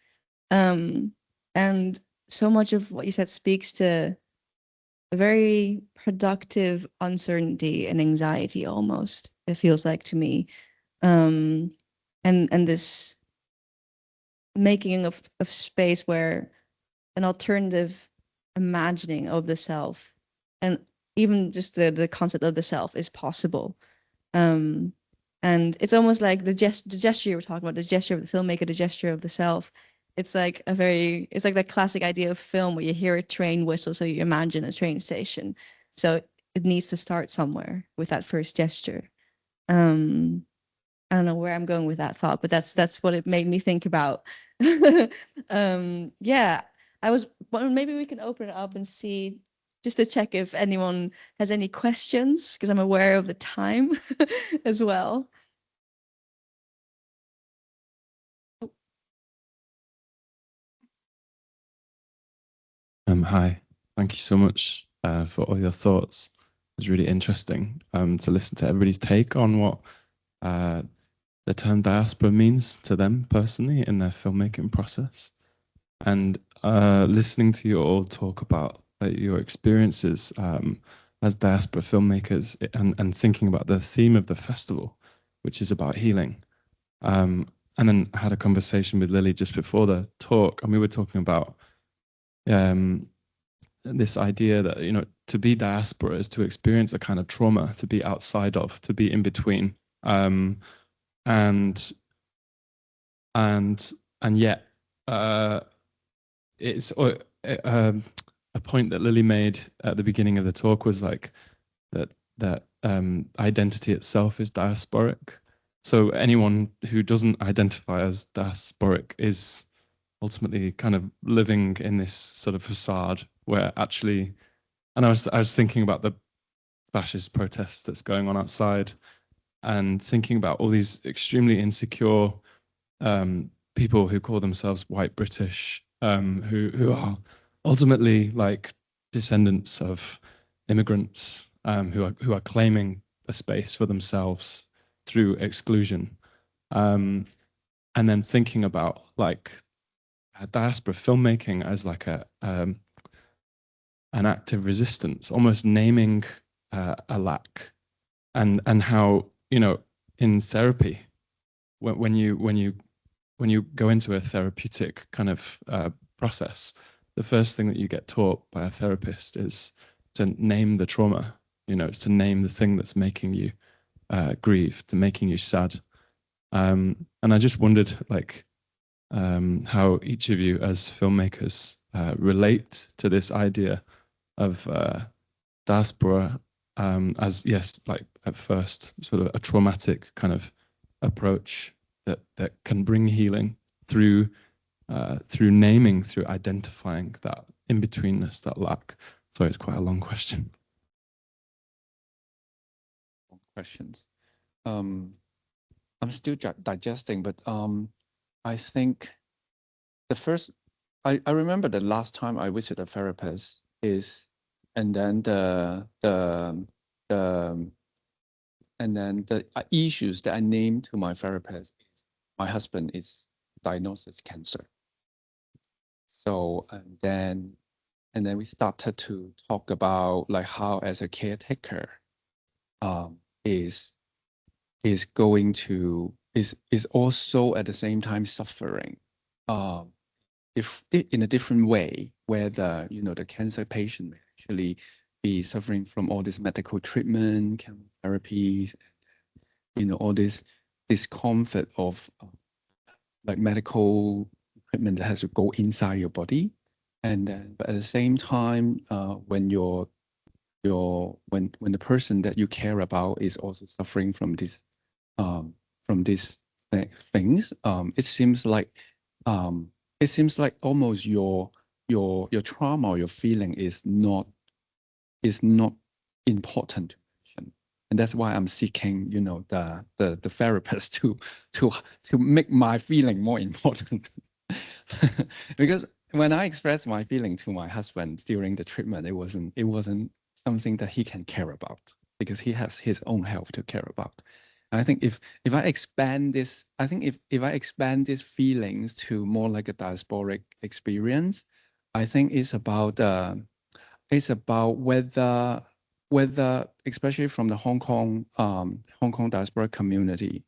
And so much of what you said speaks to a very productive uncertainty and anxiety, almost, it feels like to me. And this making of space where an alternative imagining of the self, and even just the concept of the self, is possible. And it's almost like the gesture you were talking about, the gesture of the filmmaker, the gesture of the self. It's like it's like that classic idea of film where you hear a train whistle, so you imagine a train station. So it needs to start somewhere with that first gesture. I don't know where I'm going with that thought, but that's what it made me think about. Yeah, well, maybe we can open it up and see, just to check if anyone has any questions, because I'm aware of the time as well. Hi, thank you so much for all your thoughts. It was really interesting to listen to everybody's take on what the term diaspora means to them personally in their filmmaking process. And listening to you all talk about your experiences as diaspora filmmakers, and thinking about the theme of the festival, which is about healing. And then I had a conversation with Lily just before the talk, and we were talking about this idea that, you know, to be diaspora is to experience a kind of trauma, to be outside of, to be in between, and yet it's a point that Lily made at the beginning of the talk was like that identity itself is diasporic. So anyone who doesn't identify as diasporic is ultimately kind of living in this sort of facade where actually, and I was thinking about the fascist protests that's going on outside, and thinking about all these extremely insecure people who call themselves white British, who are ultimately like descendants of immigrants, who are claiming a space for themselves through exclusion, and then thinking about like diaspora filmmaking as like an act of resistance, almost naming a lack, and how, you know, in therapy, when you go into a therapeutic kind of process, the first thing that you get taught by a therapist is to name the trauma. You know, it's to name the thing that's making you grieve, to making you sad. And I just wondered, like, how each of you as filmmakers relate to this idea of diaspora as, yes, like at first sort of a traumatic kind of approach that can bring healing through naming, through identifying that in-betweenness, that lack. Sorry, it's quite a long question. Questions. I'm still digesting, but I think the first, I remember the last time I visited a therapist is and then the issues that I named to my therapist is my husband is diagnosed with cancer. So and then we started to talk about like how as a caretaker is going to is also at the same time suffering if in a different way, where the cancer patient may actually be suffering from all this medical treatment, chemotherapies, all this discomfort of like medical equipment that has to go inside your body. And then, but at the same time, when when the person that you care about is also suffering from these things, it seems like almost your trauma or your feeling is not important to mention. And that's why I'm seeking, the therapist to make my feeling more important. Because when I expressed my feeling to my husband during the treatment, it wasn't something that he can care about, because he has his own health to care about. And I think if I expand this, if I expand these feelings to more like a diasporic experience, I think it's about whether especially from the Hong Kong diaspora community,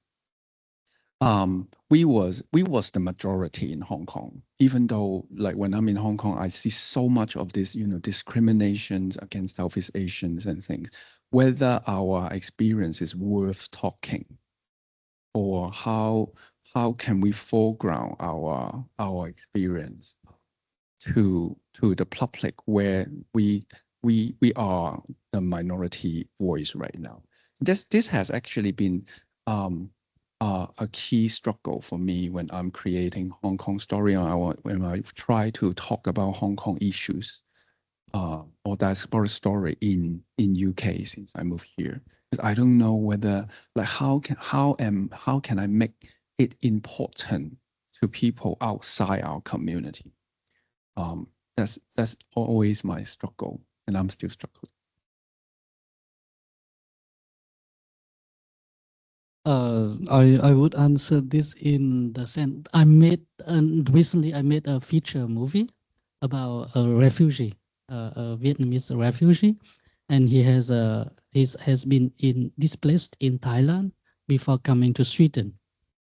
we was the majority in Hong Kong. Even though, like, when I'm in Hong Kong, I see so much of this, discriminations against Southeast Asians and things. Whether our experience is worth talking, or how can we foreground our experience to the public, where we are the minority voice right now. This has actually been a key struggle for me when I'm creating Hong Kong story, when I try to talk about Hong Kong issues or diaspora story in UK since I moved here. Because I don't know whether, like, how can I make it important to people outside our community. That's always my struggle, and I'm still struggling. I would answer this in the sense recently I made a feature movie about a refugee, a Vietnamese refugee, and he has been displaced in Thailand before coming to Sweden.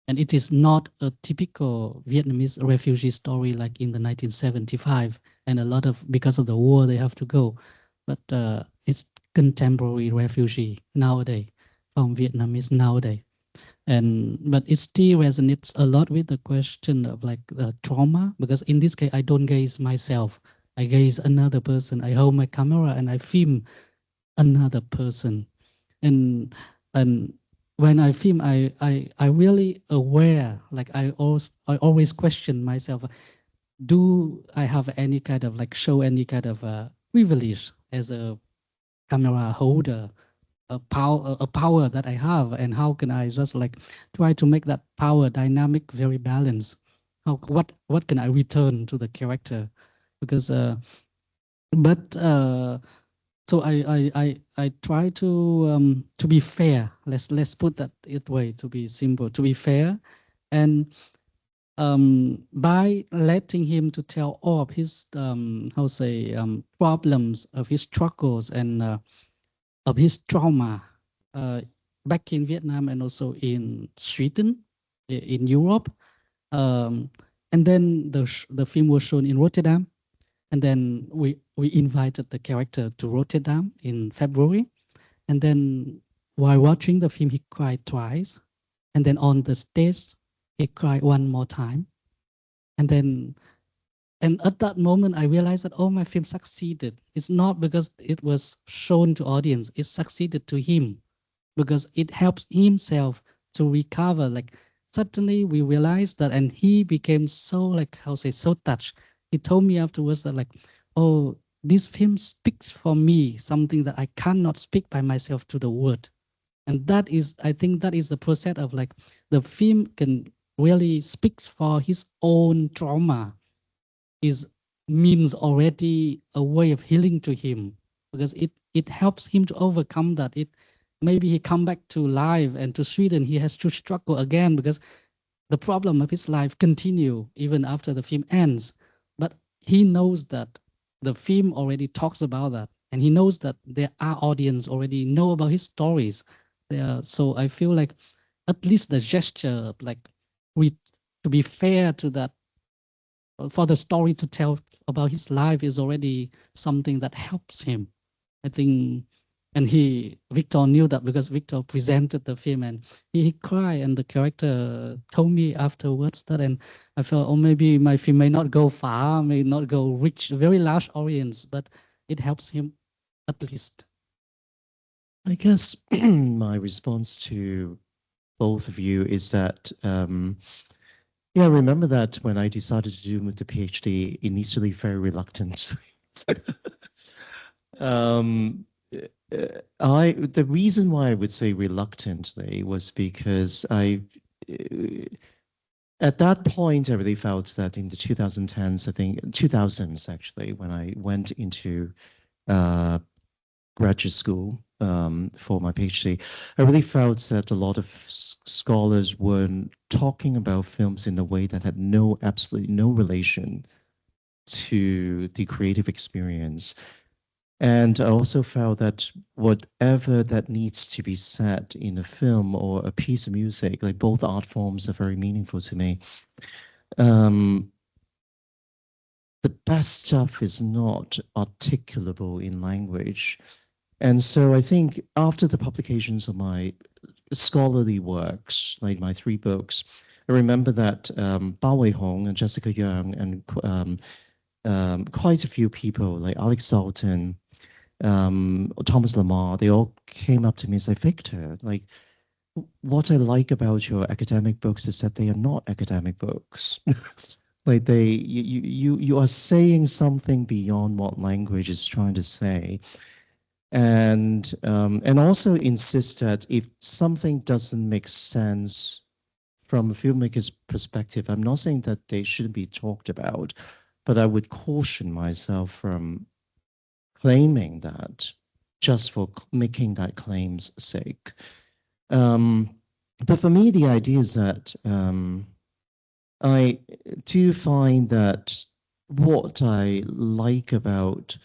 And it is not a typical Vietnamese refugee story like in the 1975, and because of the war they have to go, but it's contemporary refugee nowadays, from Vietnamese nowadays. But it still resonates a lot with the question of like the trauma, because in this case I don't gaze myself, I gaze another person. I hold my camera and I film another person, and when I film, I really aware, like I always question myself, do I have any kind of like show any kind of privilege as a camera holder, a power that I have, and how can I just like try to make that power dynamic very balanced? What can I return to the character? Because so I try to be fair. Let's put that way, to be simple, to be fair, and by letting him to tell all of his problems, of his struggles, and of his trauma back in Vietnam and also in Sweden, in Europe, and then the film was shown in Rotterdam. And then we invited the character to Rotterdam in February. And then while watching the film, he cried twice. And then on the stage, he cried one more time. And at that moment, I realized that, oh, my film succeeded. It's not because it was shown to audience. It succeeded to him because it helps himself to recover. Like, suddenly we realized that, and he became so so touched. He told me afterwards that, like, oh, this film speaks for me, something that I cannot speak by myself to the world. And that is, I think that is the process of like, the film can really speaks for his own trauma, means already a way of healing to him. because it helps him to overcome that. Maybe he come back to life and to Sweden, he has to struggle again because the problem of his life continue even after the film ends. But he knows that the film already talks about that, and he knows that there are audience already know about his stories. So I feel like at least the gesture, like to be fair to that, for the story to tell about his life is already something that helps him, I think. And Victor knew that because Victor presented the film and he cried, and the character told me afterwards that, and I felt, oh, maybe my film may not go far, may not go reach a very large audience, but it helps him at least. I guess my response to both of you is that, yeah, I remember that when I decided to do the PhD, initially very reluctant. The reason why I would say reluctantly was because at that point, I really felt that in the 2010s, I think 2000s actually, when I went into graduate school for my PhD, I really felt that a lot of scholars weren't talking about films in a way that had absolutely no relation to the creative experience. And I also felt that whatever that needs to be said in a film or a piece of music, like both art forms are very meaningful to me. The best stuff is not articulable in language. And so I think after the publications of my scholarly works, like my 3 books, I remember that Bao Weihong and Jessica Young and quite a few people like Alex Salton, Thomas Lamar, they all came up to me and said, Victor, like, what I like about your academic books is that they are not academic books. Like you are saying something beyond what language is trying to say. And also insist that if something doesn't make sense from a filmmaker's perspective, I'm not saying that they shouldn't be talked about, but I would caution myself from claiming that just for making that claim's sake. But for me, the idea is that I do find that what I like about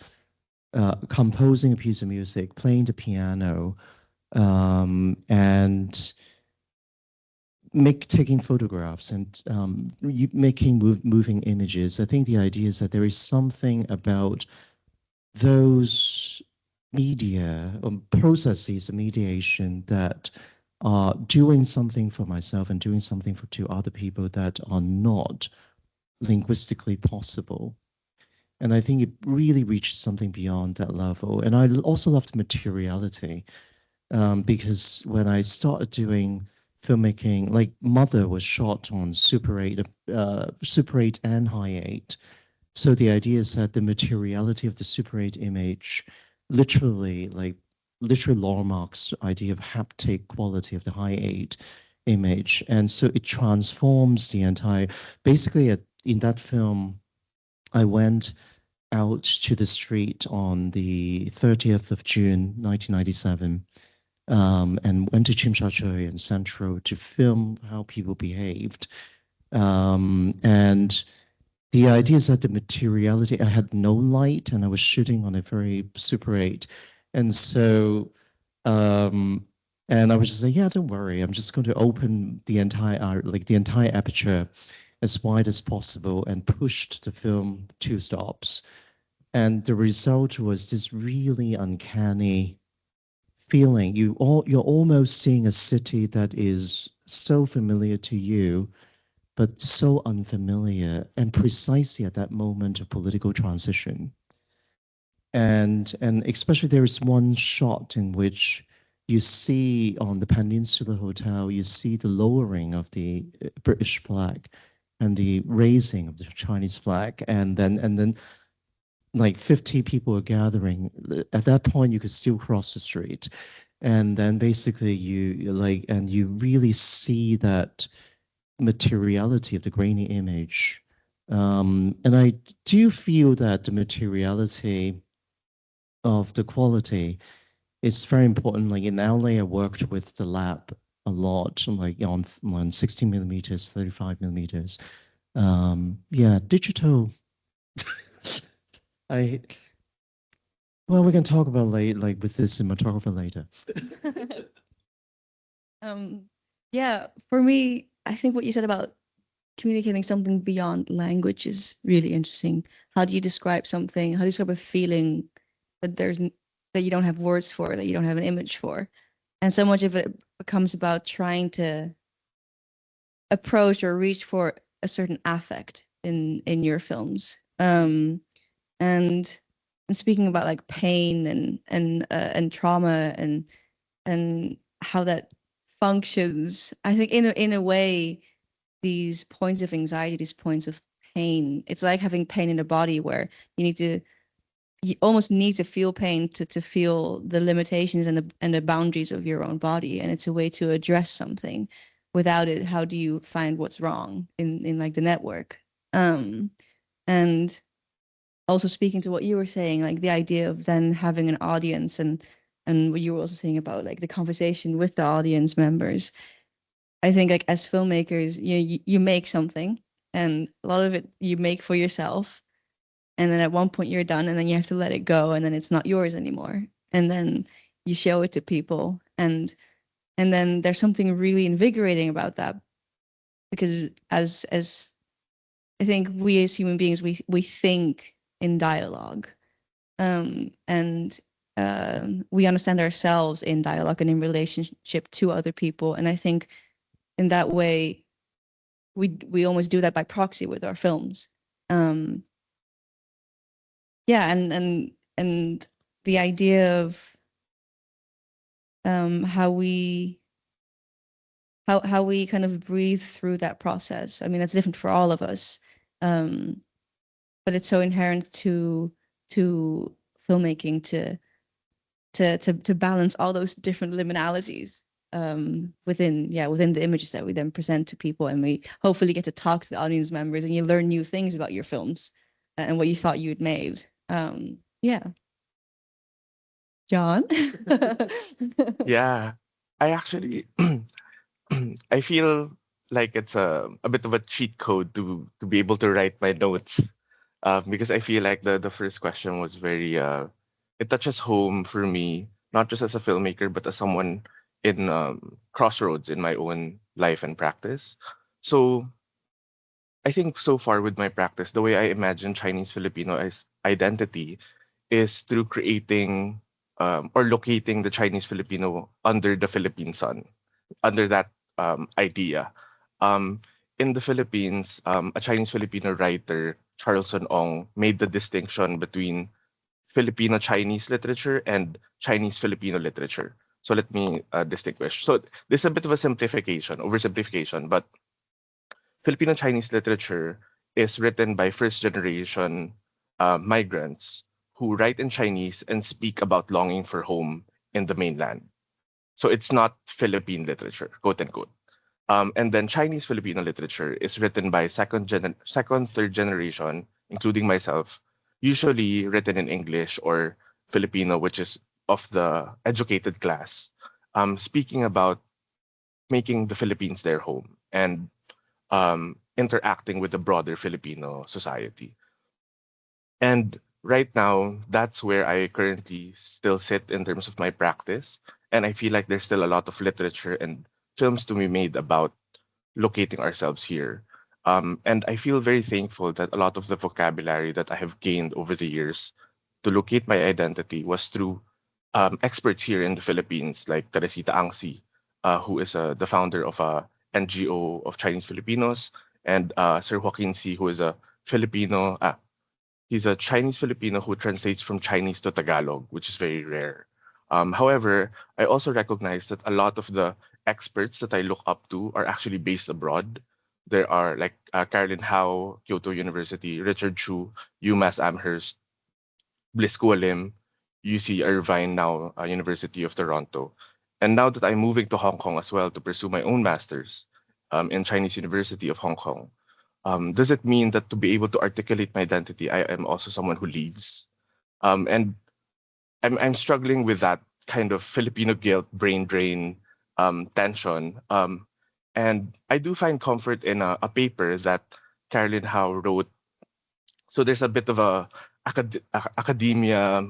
composing a piece of music, playing the piano, and taking photographs and making moving images. I think the idea is that there is something about those media or processes of mediation that are doing something for myself and doing something to other people that are not linguistically possible. And I think it really reaches something beyond that level. And I also love the materiality, because when I started doing filmmaking, like Mother was shot on Super 8 and High 8. So the idea is that the materiality of the Super 8 image literally Laura Mark's idea of haptic quality of the High 8 image. And so it transforms the entire, basically in that film, I went out to the street on the 30th of June, 1997, and went to Chim Sha Tsui and Central to film how people behaved. And the idea is that the materiality, I had no light and I was shooting on a very Super 8. And so, and I was just like, yeah, don't worry. I'm just going to open the entire aperture as wide as possible and pushed the film 2 stops. And the result was this really uncanny feeling. You're almost seeing a city that is so familiar to you, but so unfamiliar, and precisely at that moment of political transition. And especially there is one shot in which you see on the Peninsula Hotel, you see the lowering of the British flag and the raising of the Chinese flag, and then like 50 people are gathering. At that point, you could still cross the street. And then basically you really see that materiality of the grainy image. And I do feel that the materiality of the quality, it's very important. Like in LA, I worked with the lab a lot, like on 16 millimeters, 35 millimeters. Yeah, digital. Well, we can talk about like with the cinematographer later. Yeah, for me, I think what you said about communicating something beyond language is really interesting. How do you describe something? How do you describe a feeling that that you don't have words for, that you don't have an image for? And so much of it becomes about trying to approach or reach for a certain affect in your films. And speaking about like pain and trauma and how that functions, I think in a way, these points of anxiety, these points of pain, it's like having pain in the body where you almost need to feel pain to feel the limitations and the boundaries of your own body. And it's a way to address something. Without it, how do you find what's wrong in like the network? And also speaking to what you were saying, like the idea of then having an audience and what you were also saying about like the conversation with the audience members. I think like as filmmakers, you make something and a lot of it you make for yourself. And then at one point you're done and then you have to let it go and then it's not yours anymore. And then you show it to people and then there's something really invigorating about that because as I think we as human beings we think in dialogue, and we understand ourselves in dialogue and in relationship to other people. And I think in that way, we almost do that by proxy with our films. Yeah, and the idea of how we kind of breathe through that process. I mean, that's different for all of us, but it's so inherent to filmmaking to balance all those different liminalities within the images that we then present to people, and we hopefully get to talk to the audience members, and you learn new things about your films and what you thought you'd made. Yeah, John. Yeah, I actually I feel like it's a bit of a cheat code to be able to write my notes, because I feel like the first question was very it touches home for me, not just as a filmmaker but as someone in crossroads in my own life and practice. So I think so far with my practice, the way I imagine Chinese Filipino as identity is through creating or locating the Chinese Filipino under the Philippine sun, under that idea. Um, in the Philippines, a Chinese Filipino writer, Charleston Ong, made the distinction between Filipino Chinese literature and Chinese Filipino literature. So let me distinguish. So this is a bit of a simplification, oversimplification, but Filipino Chinese literature is written by first generation migrants who write in Chinese and speak about longing for home in the mainland. So it's not Philippine literature, quote unquote. And then Chinese Filipino literature is written by second, third generation, including myself, usually written in English or Filipino, which is of the educated class, speaking about making the Philippines their home and interacting with the broader Filipino society. And right now, that's where I currently still sit in terms of my practice. And I feel like there's still a lot of literature and films to be made about locating ourselves here. And I feel very thankful that a lot of the vocabulary that I have gained over the years to locate my identity was through experts here in the Philippines, like Teresita Angsi, who is the founder of a NGO of Chinese Filipinos, and Sir Joaquin C, who is a Filipino. He's a Chinese Filipino who translates from Chinese to Tagalog, which is very rare. However, I also recognize that a lot of the experts that I look up to are actually based abroad. There are like Carolyn Howe, Kyoto University, Richard Chu, UMass Amherst, Bliss Kualim, UC Irvine, now University of Toronto. And now that I'm moving to Hong Kong as well to pursue my own master's in Chinese University of Hong Kong, does it mean that to be able to articulate my identity, I am also someone who leaves? And I'm struggling with that kind of Filipino guilt, brain drain, tension. And I do find comfort in a paper that Carolyn Howe wrote. So there's a bit of a academia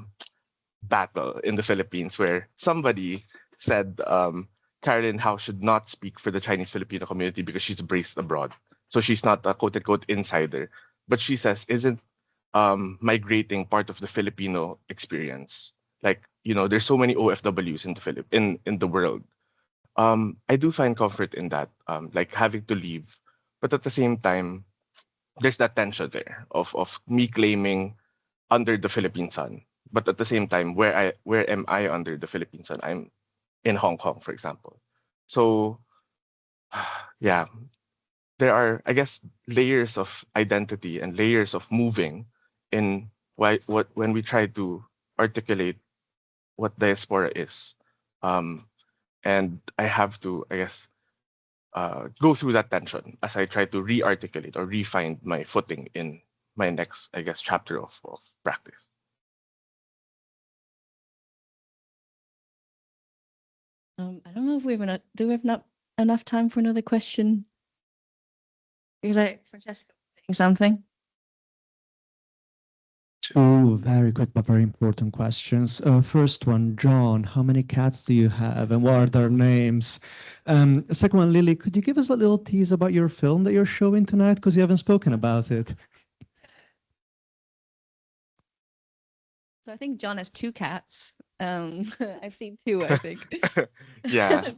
battle in the Philippines where somebody said Carolyn Howe should not speak for the Chinese Filipino community because she's based abroad. So she's not a quote unquote insider. But she says, isn't migrating part of the Filipino experience? Like, there's so many OFWs in in the world. I do find comfort in that, like having to leave. But at the same time, there's that tension there of me claiming under the Philippine sun. But at the same time, where am I under the Philippine sun? I'm in Hong Kong, for example. So yeah, there are, I guess, layers of identity and layers of moving in when we try to articulate what diaspora is. And I have to, I guess, go through that tension as I try to re-articulate or refine my footing in my next, I guess, chapter of practice. I don't know if do we have not enough time for another question? Because Francesca was saying something. Two very quick but very important questions. First one, John, how many cats do you have and what are their names? Second one, Lily, could you give us a little tease about your film that you're showing tonight? Because you haven't spoken about it. So I think John has 2 cats. I've seen 2, I think. Yeah.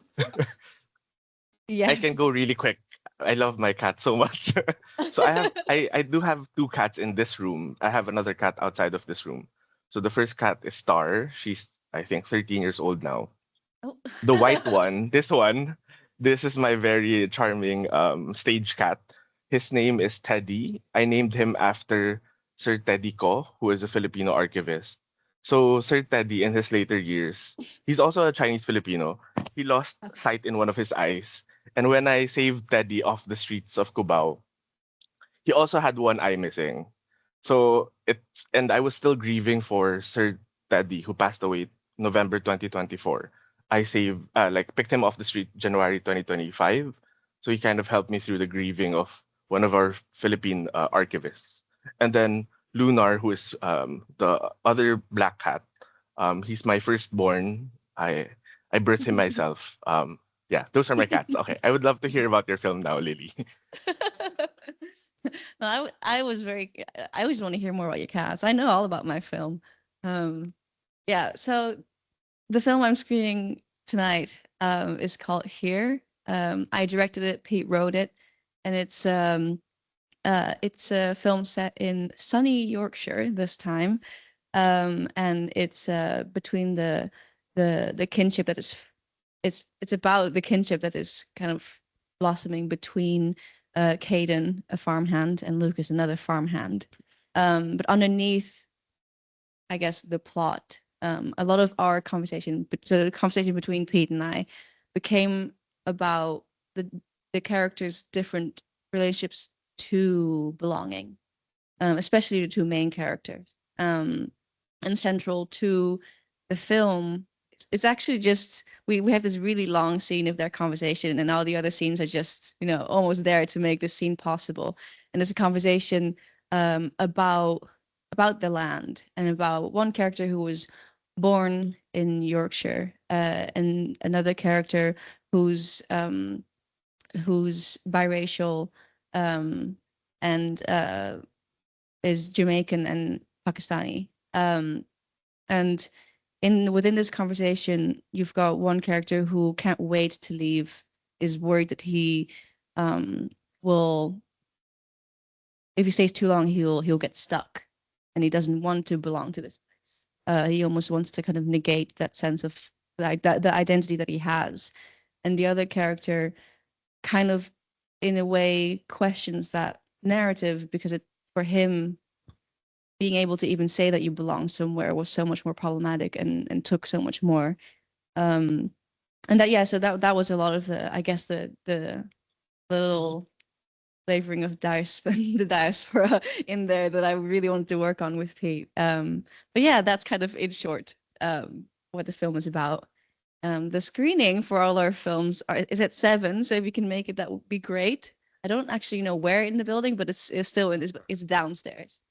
Yes. I can go really quick. I love my cat so much. So I do have 2 cats in this room. I have another cat outside of this room. So the first cat is Star. She's, I think, 13 years old now. Oh. The white one, this is my very charming stage cat. His name is Teddy. I named him after Sir Teddy Ko, who is a Filipino archivist. So Sir Teddy, in his later years, he's also a Chinese Filipino. He lost sight in one of his eyes. And when I saved Teddy off the streets of Cubao, he also had one eye missing. So and I was still grieving for Sir Teddy, who passed away November 2024. I picked him off the street January 2025. So he kind of helped me through the grieving of one of our Philippine archivists. And then Lunar, who is the other black cat. He's my firstborn. I birthed him myself. Yeah, those are my cats. Okay, I would love to hear about your film now, Lily. No, I always want to hear more about your cats. I know all about my film. Yeah, so the film I'm screening tonight is called Here. I directed it, Pete wrote it, and it's a film set in sunny Yorkshire this time, and it's between the kinship that is it's about the kinship that is kind of blossoming between Caden, a farmhand, and Lucas, another farmhand. But underneath, I guess, the plot, a lot of our conversation, so the conversation between Pete and I, became about the characters' different relationships to belonging, especially the 2 main characters. And central to the film, it's actually just we have this really long scene of their conversation, and all the other scenes are just almost there to make this scene possible. And there's a conversation about the land and about one character who was born in Yorkshire, and another character who's biracial, and is Jamaican and Pakistani. And within this conversation, you've got one character who can't wait to leave, is worried that he will, if he stays too long, he'll get stuck, and he doesn't want to belong to this place. He almost wants to kind of negate that sense of the identity that he has. And the other character kind of, in a way, questions that narrative, because for him, being able to even say that you belong somewhere was so much more problematic and took so much more. And so that was a lot of the, I guess, the little flavoring of the diaspora in there that I really wanted to work on with Pete. But yeah, that's kind of in short what the film is about. The screening for all our films is at 7, so if you can make it, that would be great. I don't actually know where in the building, but it's still it's downstairs.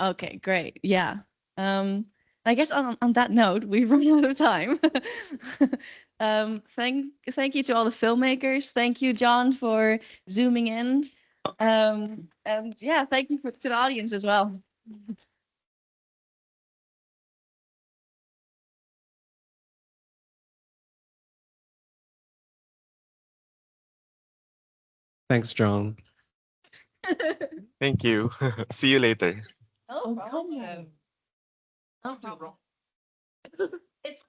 Okay, great. Yeah. I guess on that note, we've run out of time. Thank you to all the filmmakers. Thank you, John, for zooming in. And yeah, thank you to the audience as well. Thanks, John. Thank you. See you later. No problem. It's